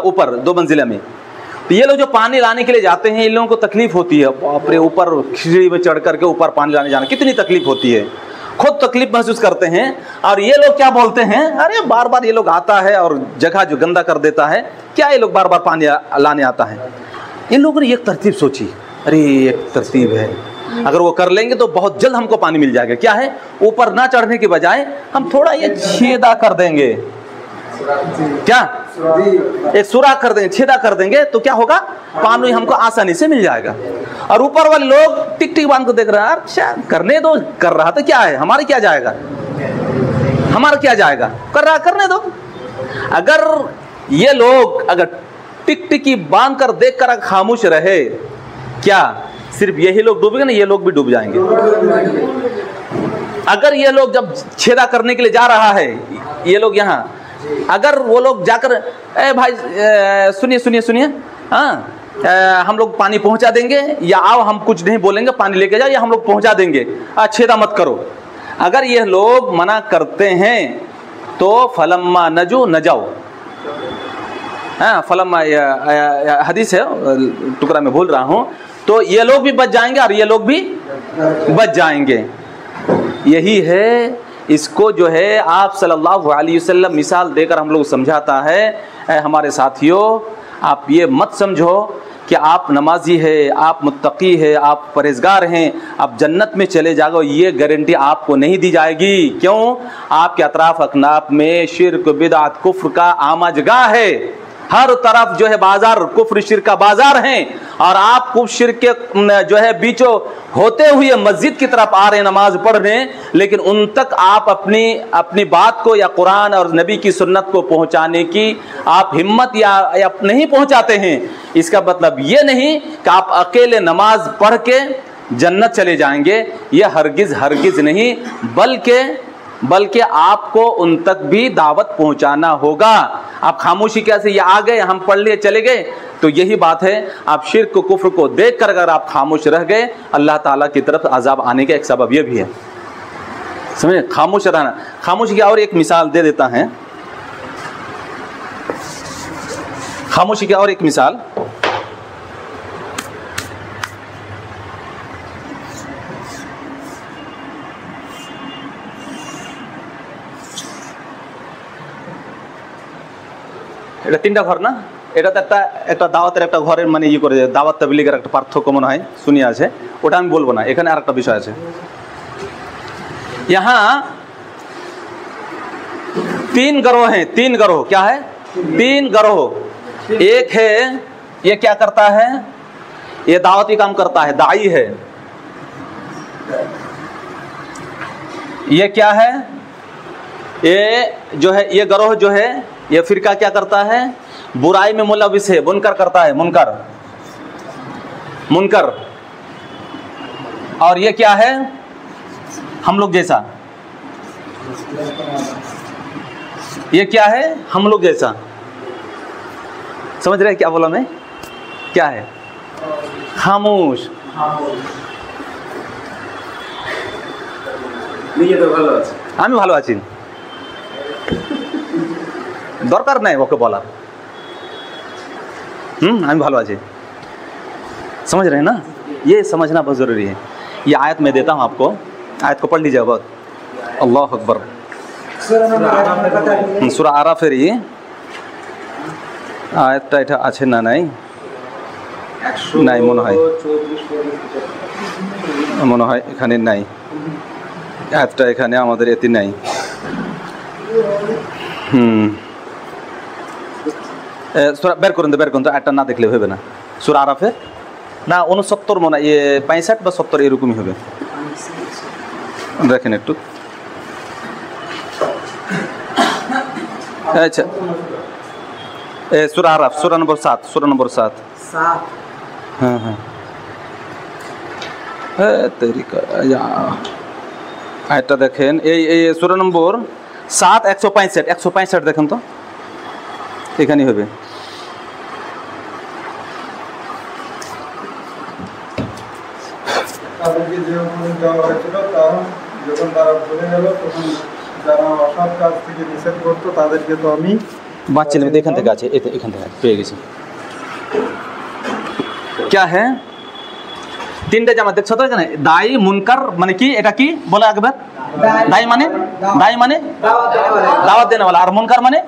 ऊपर 2 मंजिला में। तो ये लोग जो पानी लाने के लिए जाते हैं, इन लोगों को तकलीफ होती है। बाप रे, ऊपर खिचड़ी में चढ़ करके ऊपर पानी लाने जाना कितनी तकलीफ होती है, खुद तकलीफ महसूस करते हैं। और ये लोग क्या बोलते हैं, अरे बार बार ये लोग आता है और जगह जो गंदा कर देता है, क्या ये लोग बार बार पानी लाने आता है? इन लोगों ने एक तरतीब सोची, अरे एक तरतीब है, अगर वो कर लेंगे तो बहुत जल्द हमको पानी मिल जाएगा। क्या है? ऊपर ना चढ़ने के बजाय हम थोड़ा ये छेदा कर देंगे, क्या एक सुराख कर देंगे, छेदा कर देंगे, तो क्या होगा, पानी हमको आसानी से मिल जाएगा। और ऊपर वाले लोग टिक टिक बांध को देख रहे हैं, अच्छा करने दो, कर रहा तो क्या है, हमारे क्या जाएगा, हमारा क्या जाएगा, कर रहा करने दो। अगर ये लोग अगर टिक टिकी बांध कर देख कर खामोश रहे, क्या सिर्फ यही लोग डूबेंगे ना, ये लोग भी डूब जाएंगे। अगर ये लोग जब छेदा करने के लिए जा रहा है, ये लोग यहाँ, अगर वो लोग जाकर ए भाई सुनिए सुनिए सुनिए, हाँ हम लोग पानी पहुंचा देंगे, या आओ हम कुछ नहीं बोलेंगे, पानी लेके जाओ, या हम लोग पहुंचा देंगे, छेदा मत करो। अगर ये लोग मना करते हैं तो फलम्मा नजू न जाओ, हाँ फलम्मा हदीस है, टुकड़ा में भूल रहा हूँ, तो ये लोग भी बच जाएंगे और ये लोग भी बच जाएंगे। यही है, इसको जो है आप सल्लल्लाहु अलैहि वसल्लम मिसाल देकर हम लोग समझाता है। हमारे साथियों, आप ये मत समझो कि आप नमाजी है, आप मुत्तकी है, आप परहेजगार हैं, आप जन्नत में चले जाओगे, ये गारंटी आपको नहीं दी जाएगी। क्यों? आपके अतराफ अकनाफ में शिर्क बिदअत कुफ्र का आमाजगाह है, हर तरफ जो है बाजार कुफ्र शिर्क का बाजार है, और आप कुफ्र शिर्क के जो है बीचों होते हुए मस्जिद की तरफ आ रहे हैं नमाज पढ़ने, लेकिन उन तक आप अपनी बात को या कुरान और नबी की सुन्नत को पहुंचाने की आप हिम्मत या नहीं पहुंचाते हैं। इसका मतलब ये नहीं कि आप अकेले नमाज पढ़ के जन्नत चले जाएंगे, ये हरगिज हरगिज नहीं, बल्कि आपको उन तक भी दावत पहुंचाना होगा। आप खामोशी कैसे, ये आ गए हम पढ़ लिए चले गए, तो यही बात है। आप शिर्क को कुफ्र को देखकर अगर आप खामोश रह गए, अल्लाह ताला की तरफ अजाब आने का एक सबब यह भी है। समझे? खामोश रहना। खामोशी की और एक मिसाल दे देता है, खामोशी की और एक मिसाल। এটা 3টা ঘর না, এটা তো একটা দাওয়াতের একটা ঘরের মানে ই করে দাওয়াত তাবলীগের একটা পার্থক্য মনে হয় শুনি আছে, ওটা আমি বলবো না, এখানে আরেকটা বিষয় আছে। यहाँ 3 गरोह हैं, 3 गरोह, क्या है? 3 गरोह। एक है ये क्या करता है, ये दावती काम करता है, दाई है। ये क्या है, ये जो है ये गरोह जो है, ये फिरका क्या करता है, बुराई में मुलविस है, मुनकर करता है, मुनकर। और ये क्या है, हम लोग जैसा। ये क्या है, हम लोग जैसा। समझ रहे क्या बोला मैं? क्या है? खामोश। আমি ভালো আছি, दरकार नहीं ओके बोला, আমি ভালো আছি। समझ रहे हैं ना? ये समझना बहुत ज़रूरी है। ये आयत मैं देता हूँ आपको, आयत को पढ़ लीजिए बहुत। अल्लाह अकबर। सूरा आराफের এই আয়াতটা এটা আছে না নাই? নাই মনে হয় এখানে নাই, আয়াতটা এখানে আমাদের এতে নাই। বের করুন তো, একটা না দেখলে হবে না। সূরা আরাফের না 69 মনে হয় 65 বা 70 এরকমই হবে। দেখেন একটু। আচ্ছা সূরা আরাফ সূরা নম্বর 7 হ্যাঁ হ্যাঁ তরিকা এটা দেখেন এই সূরা নম্বর 7 165 দেখেন তো এখানে হবে। তাদেরকে যে হুকুম দেওয়া হয়েছিল তা যখন তারা ভুলে গেল তখন যারা অসৎ কাজ থেকে নিষেধ করতো তাদেরকে তো আমি বাঁচিয়ে নেবে। এখান থেকে আছে এখান থেকে পেয়ে গেছি। क्या है তিনটা জামা দেখছো তো এখানে দায়ী মুনকার মানে কি এটা কি বলে একবার দায়ী মানে দাওয়াত देने वाला और मुनकर माने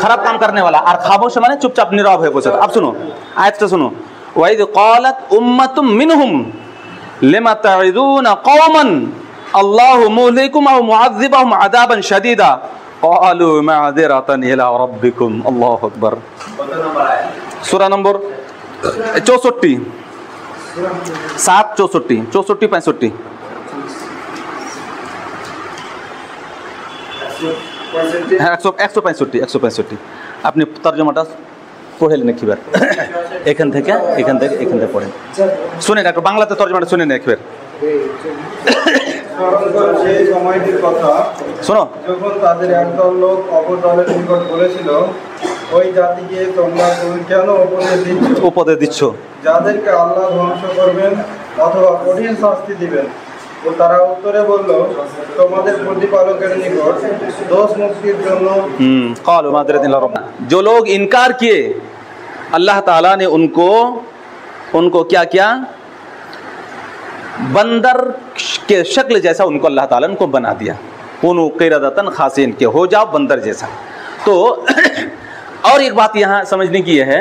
खराब काम करने वाला और खामोश माने चुपचाप नीरव है बस। अब सुनो आयत तो सुनो वइद क़ालत उम्मतुम मिनहुम लिमा तइदूना कौमन अल्लाहु मुहलिकुम अव मुअज़्ज़िबुहुम अज़ाबन शदीदा क़ालू मअज़िरतन इला रब्बिकुम। अल्लाहु अकबर। सूरा नंबर 64 7 64 65 165 আপনি তরজমাটা পড়ে নেন একবার এখান থেকে পড়েন শুনেন একটু বাংলাতে তরজমাটা শুনে নেন একবার। সেই সময়টির কথা শোনো যখন তাদের একদল লোক অপর দলের নিকট বলেছিল ওই জাতিকে তোমরা কেন উপদেশ দিচ্ছ যাদেরকে আল্লাহ ধ্বংস করবেন অথবা কঠিন শাস্তি দিবেন। ও তারা উত্তরে বলল তোমাদের প্রতিপালকের নিকট দোষ মুক্তির জন্য जो लोग इनकार किए अल्लाह ताला ने उनको क्या किया बंदर के शक्ल जैसा उनको अल्लाह ताला ने उनको बना दिया। कुनु क़िरदतन खासिन के हो जाओ बंदर जैसा। तो और एक बात यहाँ समझने की है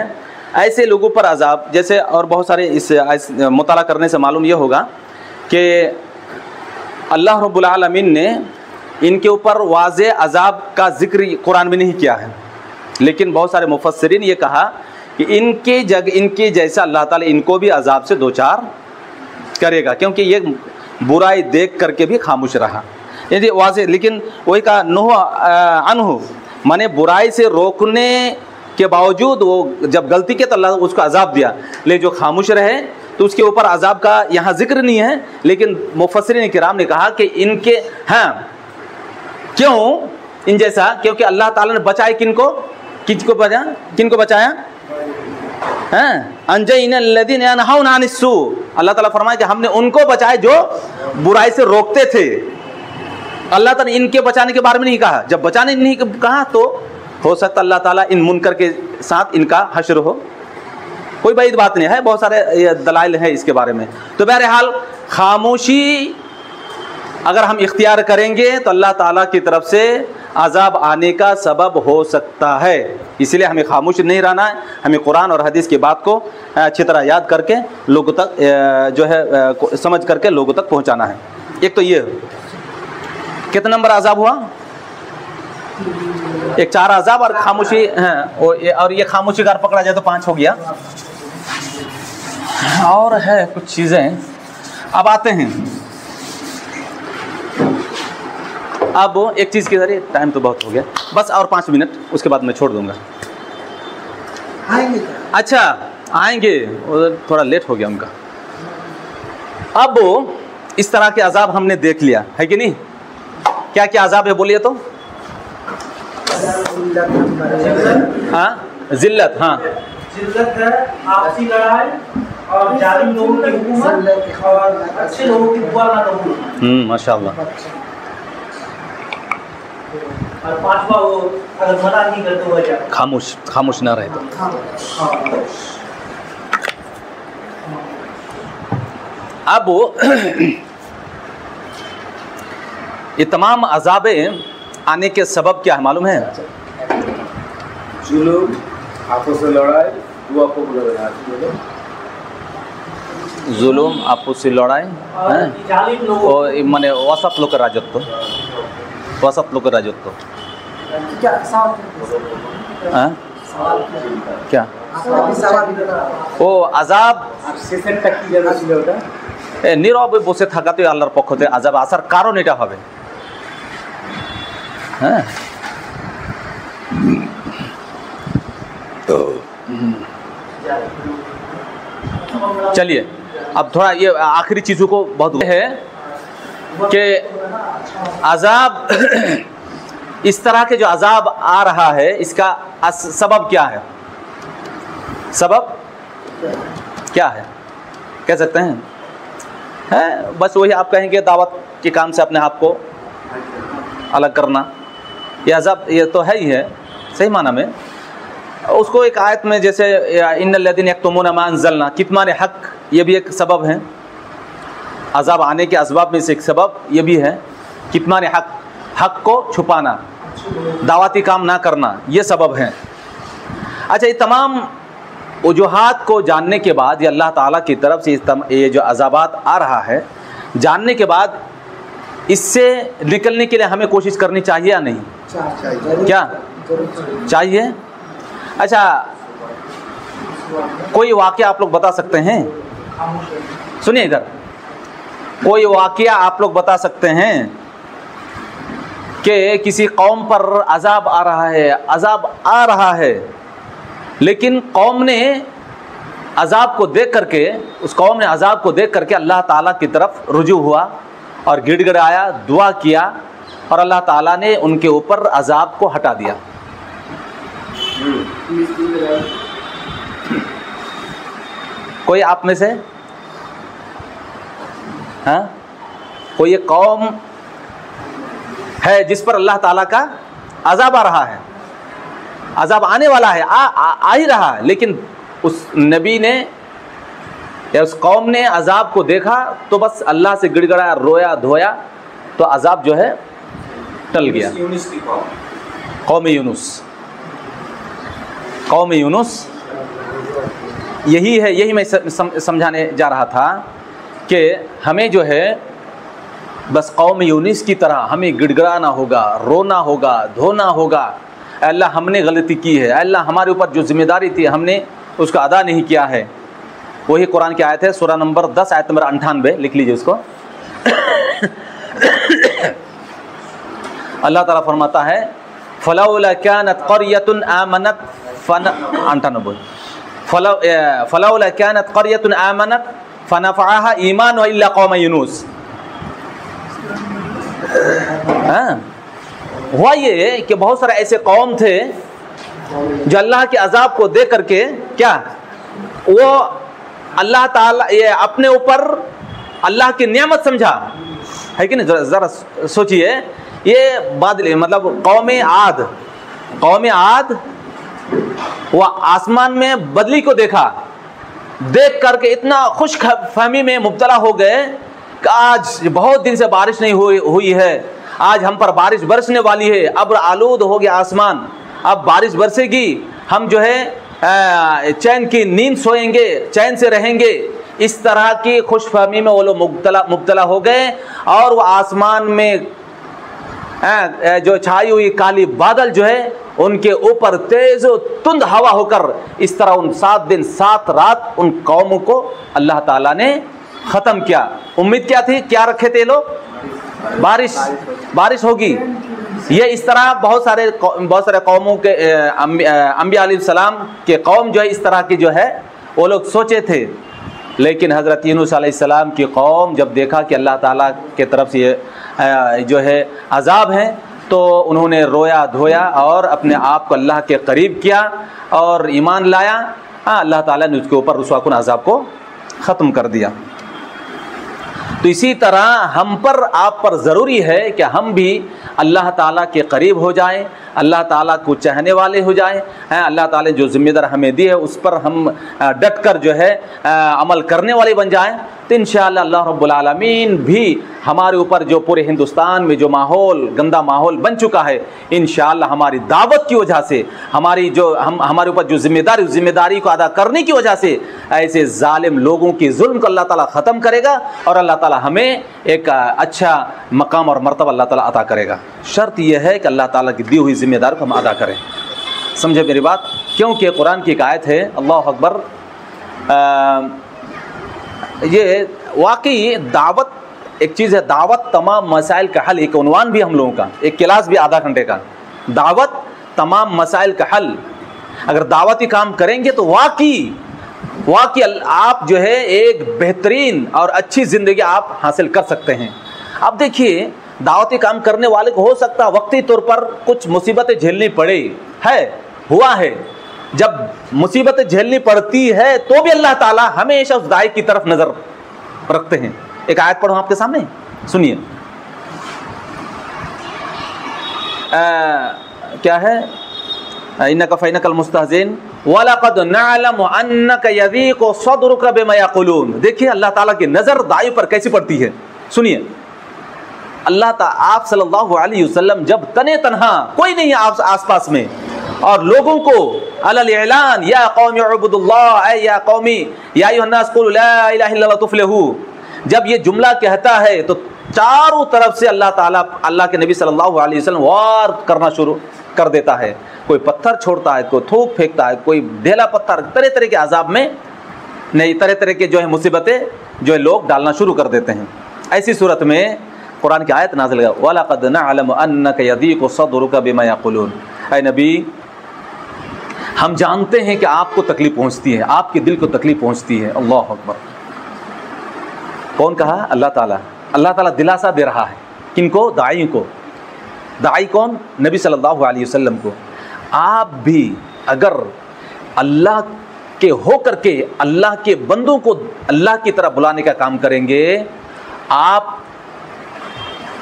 ऐसे लोगों पर अजाब जैसे और बहुत सारे इस मुताला करने से मालूम यह होगा कि अल्लाह रब्बुल आलमीन ने इनके ऊपर वाज़े अजाब का जिक्र कुरान में नहीं किया है, लेकिन बहुत सारे मुफस्सिरीन ये कहा कि इनके जैसा अल्लाह ताला इनको भी अजाब से दो चार करेगा, क्योंकि ये बुराई देख करके भी खामोश रहा। यदि वाज़े लेकिन वही कहा नूह अनहु माने बुराई से रोकने के बावजूद वो जब गलती किया तो अल्लाह उसको अजाब दिया, लेकिन जो खामोश रहे तो उसके ऊपर अजाब का यहाँ जिक्र नहीं है। लेकिन मुफस्सिरीन किराम ने कहा कि इनके हाँ क्यों इन जैसा, क्योंकि अल्लाह ताला ने बचाए किनको बचाया हैं अंजयिनल्लज़ीना यनहौना अनिस्सू। अल्लाह ताला फरमाया कि हमने उनको बचाए जो बुराई से रोकते थे। अल्लाह ताला इनके बचाने के बारे में नहीं कहा। जब बचाने नहीं कहा तो हो सकता अल्लाह ताला इन मुनकर के साथ इनका हश्र हो, कोई बड़ी बात नहीं है, बहुत सारे दलाइल हैं इसके बारे में। तो बहरहाल खामोशी अगर हम इख्तियार करेंगे तो अल्लाह ताला की तरफ से अजाब आने का सबब हो सकता है। इसलिए हमें खामोश नहीं रहना है, हमें कुरान और हदीस की बात को अच्छी तरह याद करके लोगों तक जो है समझ करके लोगों तक पहुंचाना है। एक तो ये कितना नंबर अजाब हुआ, एक 4 अजाब और खामोशी है, और ये खामोशी का पकड़ा जाए तो 5 हो गया। और है कुछ चीज़ें। अब आते हैं अब एक चीज़ की जरिए टाइम तो बहुत हो गया, बस और 5 मिनट उसके बाद मैं छोड़ दूंगा। अच्छा आएंगे, थोड़ा लेट हो गया उनका। अब इस तरह के अजाब हमने देख लिया है कि नहीं, क्या क्या अजाब है बोलिए तो। हाँ जिल्लत, हाँ जिल्लत है, आपसी लड़ाई और जालिम लोगों की हुकूमत और अच्छे लोगों की बुआ ना होना। माशाअल्लाह। और 5वां वो अगर मना नहीं करते हुआ जाए खामोश ना रहे तो। अब ये तमाम अजाबे आने के सबब क्या है मालूम है? जुलूम, आपस में लड़ाई, जुलूम, आपसी लड़ाई और माने वसत लोग का राजत्व, क्या ও আযাব নীরবে বসে থাকাতে আল্লাহর পক্ষ থেকে আযাব আসার কারণ এটা হবে। হ্যাঁ, चलिए अब थोड़ा ये आखिरी चीज़ों को बहुत है कि अजाब इस तरह के जो अजाब आ रहा है इसका सबब क्या है? सबब क्या है कह सकते हैं? है बस वही आप कहेंगे दावत के काम से अपने आप को अलग करना, ये अजाब ये तो है ही है सही माना में। उसको एक आयत में जैसे इन्नल्लज़ीना यक्तुमूना मा अंज़लना कितमान हक़, ये भी एक सबब है। अजाब आने के असबाब में से एक सबब ये भी है कितमान हक़, हक़ को छुपाना, दावती काम ना करना, ये सबब है। अच्छा, ये तमाम वजूहात को जानने के बाद ये अल्लाह ताला की तरफ से ये जो अजाबात आ रहा है जानने के बाद इससे निकलने के लिए हमें कोशिश करनी चाहिए या नहीं? क्या चाहिए? अच्छा, कोई वाक़या आप लोग बता सकते हैं? सुनिए इधर, कोई वाक़या आप लोग बता सकते हैं कि किसी कौम पर अजाब आ रहा है, अजाब आ रहा है, लेकिन कौम ने अजाब को देख करके, उस कौम ने अजाब को देख करके अल्लाह ताला की तरफ रुजू हुआ और गिड़गिड़ाया, दुआ किया और अल्लाह ताला ने उनके ऊपर अजाब को हटा दिया। कोई आप में से? हाँ, कोई एक कौम है जिस पर अल्लाह ताला का अजाब आ रहा है, अजाब आने वाला है, आ ही रहा है, लेकिन उस नबी ने या उस कौम ने अजाब को देखा तो बस अल्लाह से गिड़गिड़ाया, रोया धोया तो अजाब जो है टल गया। कौम यूनुस, कौम यूनुस यही है, यही मैं समझाने जा रहा था कि हमें जो है बस कौम यूनुस की तरह हमें गिड़गिड़ाना होगा, रोना होगा, धोना होगा। अल्लाह हमने गलती की है, अल्लाह हमारे ऊपर जो जिम्मेदारी थी हमने उसका अदा नहीं किया है। वही कुरान की आयत है, सूरा नंबर 10 आयत नंबर 98, लिख लीजिए उसको। अल्लाह ताला फरमाता है फलौला कानत क़रयतुन आमनत फलौला कानत क़रयतुन आमनत फनफ़अहा ईमानुहा इल्ला कौम यूनुस। हुआ ये कि बहुत सारे ऐसे कौम थे जो अल्लाह के अजाब को देख करके क्या वो अल्लाह ताला ये अपने ऊपर अल्लाह की नेमत समझा है कि नहीं? ज़रा सोचिए, ये बादल मतलब कौम आद वो आसमान में बदली को देखा, देख करके इतना खुश फहमी में मुब्तला हो गए कि आज बहुत दिन से बारिश नहीं हुई है, आज हम पर बारिश बरसने वाली है, अब्र आलूद हो गया आसमान, अब बारिश बरसेगी, हम जो है चैन की नींद सोएंगे, चैन से रहेंगे। इस तरह की खुशफहमी में वो लोग मुब्तला हो गए और वो आसमान में जो छाई हुई काली बादल जो है उनके ऊपर तेज तुंद हवा होकर इस तरह उन 7 दिन 7 रात उन कौमों को अल्लाह ताला ने ख़त्म किया। उम्मीद क्या थी, क्या रखे थे लोग? बारिश होगी। ये इस तरह बहुत सारे कौमों के अंबिया अलैहिस्सलाम के कौम जो है इस तरह की जो है वो लोग सोचे थे, लेकिन हज़रत यूनुस अलैहिस्सलाम की कौम जब देखा कि अल्लाह ताला के तरफ से ये जो है अजाब है तो उन्होंने रोया धोया और अपने आप को अल्लाह के करीब किया और ईमान लाया। अल्लाह ताला ने उसके ऊपर रुस्वाकुन अजाब को ख़त्म कर दिया। तो इसी तरह हम पर आप पर ज़रूरी है कि हम भी अल्लाह ताला के करीब हो जाएं, अल्लाह ताला को चाहने वाले हो जाएं। अल्लाह ताला जो ज़िम्मेदार हमें दी है उस पर हम डट कर जो है अमल करने वाले बन जाएं तो इंशाअल्लाह अल्लाह रब्बुल आलमीन भी हमारे ऊपर जो पूरे हिंदुस्तान में जो माहौल गंदा माहौल बन चुका है, इंशाअल्लाह हमारी दावत की वजह से हमारी जो हमारे ऊपर जो जिम्मेदारी को अदा करने की वजह से ऐसे जालिम लोगों की जुल्म को अल्लाह ताला ख़त्म करेगा और अल्लाह ताला हमें एक अच्छा मकाम और मर्तबा अल्लाह ताला अता करेगा। शर्त यह है कि अल्लाह ताला की दी हुई जिम्मेदारी को हम अदा करें। समझे मेरी बात? क्योंकि कुरान की एक आयत है, अल्लाह अकबर, ये वाकई दावत एक चीज़ है, दावत तमाम मसाइल का हल, एक उन्वान भी हम लोगों का, एक क्लास भी आधा घंटे का, दावत तमाम मसाइल का हल। अगर दावती काम करेंगे तो वाकई आप जो है एक बेहतरीन और अच्छी ज़िंदगी आप हासिल कर सकते हैं। अब देखिए, दावती काम करने वाले को हो सकता है वक्ती तौर पर कुछ मुसीबतें झेलनी पड़े, है, हुआ है। जब मुसीबतें झेलनी पड़ती है तो भी अल्लाह ताला हमेशा उस दाई की तरफ नज़र रखते हैं। एक आयत पढ़ूं आपके सामने, सुनिए। क्या है? इन्नका फइनकल मुस्तहज़िन वलक़द नअलमु अन्नका यज़ीक़ु सद्रुका बिमा यक़ूलून। देखिए अल्लाह ताला की नज़र दाई पर कैसी पड़ती है, सुनिए। आप सल्लल्लाहु अलैहि वसल्लम जब तने तन्हा, कोई नहीं आप आसपास में, और लोगों को अलल इलान या कौमी उबुदुल्लाह या कौमी या अय्युहन्नास क़ुलू ला इलाहा इल्लल्लाह तुफ़्लिहू, जब ये जुमला कहता है तो चारों तरफ से अल्लाह ताला अल्लाह के नबी सल्लल्लाहु अलैहि वसल्लम वार करना शुरू कर देता है। कोई पत्थर छोड़ता है, कोई थूक फेंकता है, कोई ढेला पत्थर, तरह तरह के अजाब में नहीं, तरह तरह के जो है मुसीबतें जो है लोग डालना शुरू कर देते हैं। ऐसी सूरत में कुरान की आयत नाज़िल हुई, वलक़द नअलमु अन्नका यज़ीक़ु सद्रुका बिमा यक़ूलून। ऐ नबी, हम जानते हैं कि आपको तकलीफ पहुंचती है, आपके दिल को तकलीफ पहुंचती है। अल्लाह अकबर। कौन कहा? अल्लाह ताला। अल्लाह ताला दिलासा दे रहा है किनको? दाई को। दाई कौन? नबी सल्लल्लाहु अलैहि वसल्लम को। आप भी अगर अल्लाह के हो करके अल्लाह के बंदों को अल्लाह की तरफ बुलाने का काम करेंगे,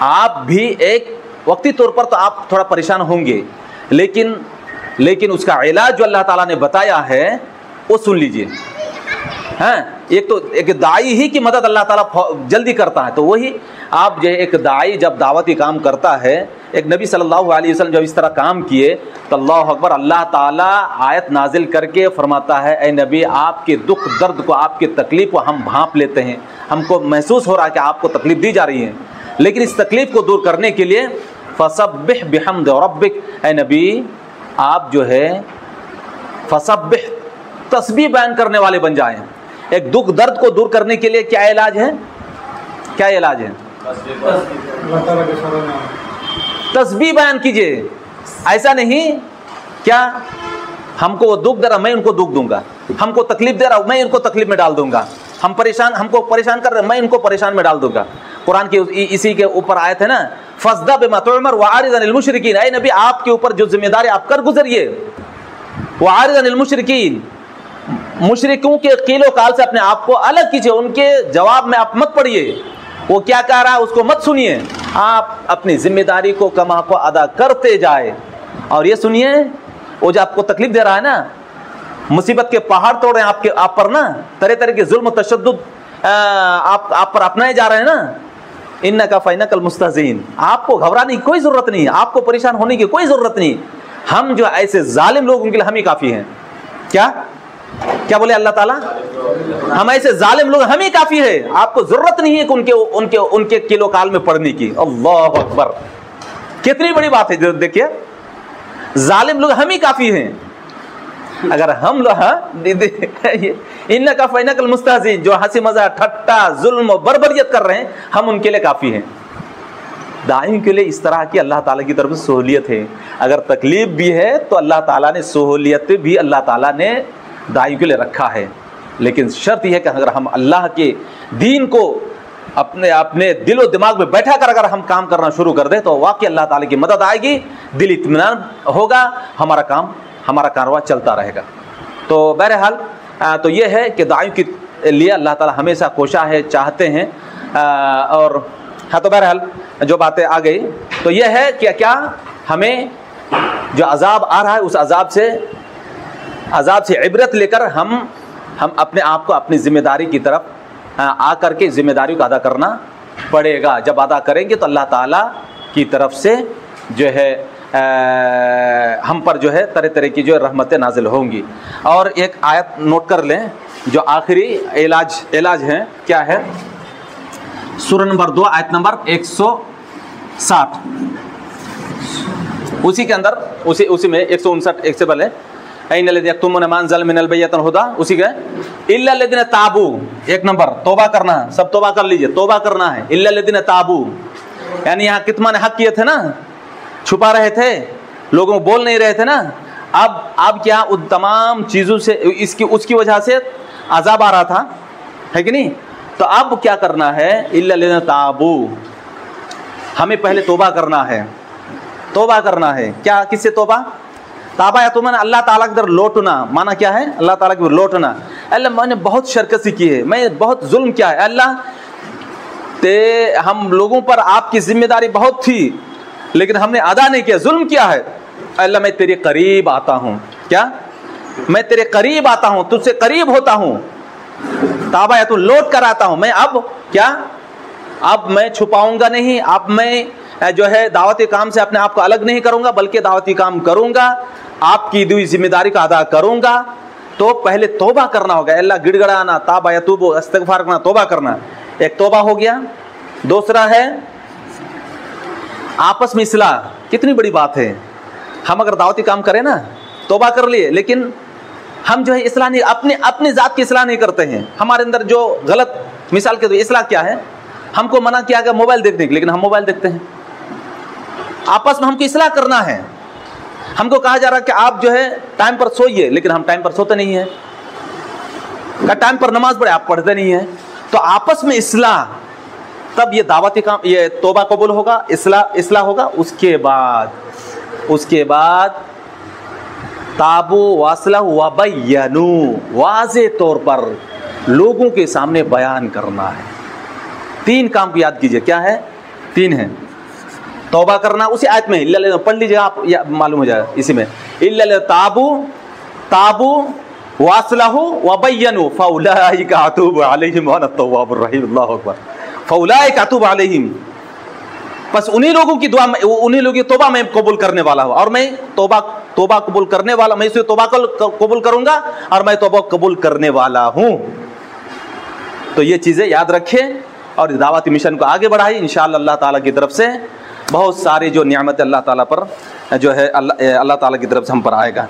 आप भी एक वक्ती तौर पर तो आप थोड़ा परेशान होंगे, लेकिन उसका इलाज जो अल्लाह ताला ने बताया है वो सुन लीजिए। हैं, एक दाई ही की मदद अल्लाह ताला जल्दी करता है। तो वही आप जो एक दाई जब दावती काम करता है, एक नबी सल्लल्लाहु अलैहि वसल्लम जब इस तरह काम किए तो अल्लाह अकबर, अल्लाह ताला आयत नाजिल करके फरमाता है, ए नबी, आपके दुख दर्द को, आपकी तकलीफ को हम भांप लेते हैं, हमको महसूस हो रहा है कि आपको तकलीफ दी जा रही है, लेकिन इस तकलीफ को दूर करने के लिए फसब्बिह बिहम्दि रब्बिक, ए नबी आप जो है फसब्बिह, तस्बीह बयान करने वाले बन जाएं। एक दुख दर्द को दूर करने के लिए क्या इलाज है? क्या इलाज है? तस्बीह बयान कीजिए। ऐसा नहीं क्या हमको वो दुख दे रहा, मैं उनको दुख दूंगा, हमको तकलीफ दे रहा, मैं इनको तकलीफ में डाल दूंगा, हमको परेशान कर रहे, मैं इनको परेशान में डाल दूंगा। कुरान की इसी के ऊपर आयत है ना, फस्दा बिमा तुअमर वआरिज़ अनिल मुशरिकीन। ऐ नबी, आपके ऊपर जो जिम्मेदारी आप कर गुजरिए, वआरिज़ अनिल मुशरिकीन, मुशरिकों के कीलो काल से अपने आप को अलग कीजिए, उनके जवाब में आप मत पड़िए, वो क्या कह रहा है उसको मत सुनिए, आप अपनी जिम्मेदारी को कमा को अदा करते जाए। और ये सुनिए, वो जो आपको तकलीफ दे रहा है ना, मुसीबत के पहाड़ तोड़ रहे हैं आप पर ना, तरह तरह के जुल्म तशद्दुद आप पर अपनाए जा रहे हैं ना, इन्नका फइनकल मुस्तहज़िन, आपको घबराने की कोई ज़रूरत नहीं, आपको परेशान होने की कोई ज़रूरत नहीं। हम जो ऐसे जालिम लोगों के लिए हम ही काफ़ी हैं। क्या बोले अल्लाह ताला? हम ऐसे जालिम लोग हम ही काफ़ी है, आपको ज़रूरत नहीं है कि उनके किलो काल में पड़ने की। अल्लाह अकबर, कितनी बड़ी बात है। देखिए, जालिम लोग हम ही काफ़ी हैं। अगर हम लोग इन्नका फइनकल मुस्तहज़िन, जो हंसी मजाक ठट्टा जुल्म बर्बरियत कर रहे हैं, हम उनके लिए काफ़ी हैं। दाइयों के लिए इस तरह की अल्लाह ताला की तरफ से सहूलियत है। अगर तकलीफ भी है तो अल्लाह ताला ने सहूलियत भी अल्लाह ताला ने दाइयों के लिए रखा है, लेकिन शर्त यह है कि अगर हम अल्लाह के दीन को अपने दिलो दिमाग में बैठा कर अगर हम काम करना शुरू कर दें तो वाकई अल्लाह ताला की मदद आएगी, दिल इत्मीनान होगा, हमारा कारवां चलता रहेगा। तो बहरहाल तो ये है कि दाइयों के लिए अल्लाह ताला हमेशा कोशा है, चाहते हैं। और हाँ, तो बहरहाल जो बातें आ गई तो ये है कि क्या हमें जो अजाब आ रहा है उस अजाब से इबरत लेकर हम अपने आप को अपनी जिम्मेदारी की तरफ आकर के जिम्मेदारी को अदा करना पड़ेगा। जब अदा करेंगे तो अल्लाह ताला की तरफ से जो है हम पर जो है तरह तरह की जो रहमतें नाजिल होंगी। और एक आयत नोट कर लें, जो आखिरी इलाज है, क्या है? सूरह नंबर 2 आयत नंबर 160। उसी के अंदर उसी में 159 एक से पहले उसी के इल्ला लदीन ताबू, एक नंबर तौबा करना, सब तौबा कर लीजिए, तौबा करना है। इल्ला लदीन ताबू यानी यहाँ कितमान हक किए थे ना, छुपा रहे थे, लोगों को बोल नहीं रहे थे ना, अब क्या उन तमाम चीज़ों से उसकी वजह से अजाब आ रहा था, है कि नहीं? तो अब क्या करना है? इल्ला लदीन ताबू, हमें पहले तौबा करना है, तौबा करना है। क्या, किससे तौबा? ताबा या तो मैंने अल्लाह ताला की तरफ लौटना, माना क्या है? अल्लाह ताला की तरफ लौटना। अल्लाह मैंने बहुत शरकसी की है, मैं बहुत जुल्म किया है अल्लाह, हम लोगों पर आपकी जिम्मेदारी बहुत थी लेकिन हमने अदा नहीं किया, जुल्म किया है। अल्लाह मैं तेरे करीब आता हूँ, क्या? मैं तेरे करीब आता हूँ, तुझसे करीब होता हूँ, ताबा या तो लौट कर आता हूँ मैं। अब क्या? अब मैं छुपाऊंगा नहीं, अब मैं जो है दावती काम से अपने आप को अलग नहीं करूंगा, बल्कि दावती काम करूंगा, आपकी दी जिम्मेदारी का अदा करूंगा। तो पहले तौबा करना होगा, अल्लाह गिड़गड़ाना, ताबा यतूबु, इस्तिगफार करना, तौबा करना, एक तौबा हो गया। दूसरा है आपस में इस्लाह। कितनी बड़ी बात है, हम अगर दावती काम करें ना, तौबा कर लिए, लेकिन हम जो है इस्लाह नहीं, अपनी जात की इस्लाह नहीं करते हैं। हमारे अंदर जो गलत, मिसाल के तो इस्लाह क्या है, हमको मना किया गया मोबाइल देखने के, लेकिन हम मोबाइल देखते हैं। आपस में हमको इस्लाह करना है, हमको कहा जा रहा है कि आप जो है टाइम पर सोइए, लेकिन हम टाइम पर सोते नहीं है। टाइम पर नमाज पढ़े, आप पढ़ते नहीं है। तो आपस में इस्लाह, तब ये दावती काम, ये तौबा कबूल होगा, इस्लाह होगा। उसके बाद ताबू वासला वबय्यनू, वाज़े तौर पर लोगों के सामने बयान करना है। 3 काम को याद कीजिए, क्या है? 3 है। तौबा करना, उसी आयत में इल्ला पढ़ लीजिए आप, या मालूम हो जाएगा इसी में। इल्ला ताबू वासलहु वबय्यनू फउलाइका अतूबु अलैहिम व अना तव्वाबुर रहीम। अल्लाहु अकबर। फउलाइका अतूबु अलैहिम, बस उन्हीं लोगों की दुआ, उन्हीं लोगों की तौबा मैं कबूल करने वाला हूँ, और मैं तौबा कबूल करने वाला, मैं इसे तौबा कबूल करूंगा और मैं तौबा कबूल करने वाला हूँ। तो ये चीज़ें याद रखें और दावती मिशन को आगे बढ़ाइए। इंशाअल्लाह अल्लाह ताला की तरफ से बहुत सारी जो नियामत अल्लाह ताला पर जो है अल्लाह ताला की तरफ से हम पर आएगा।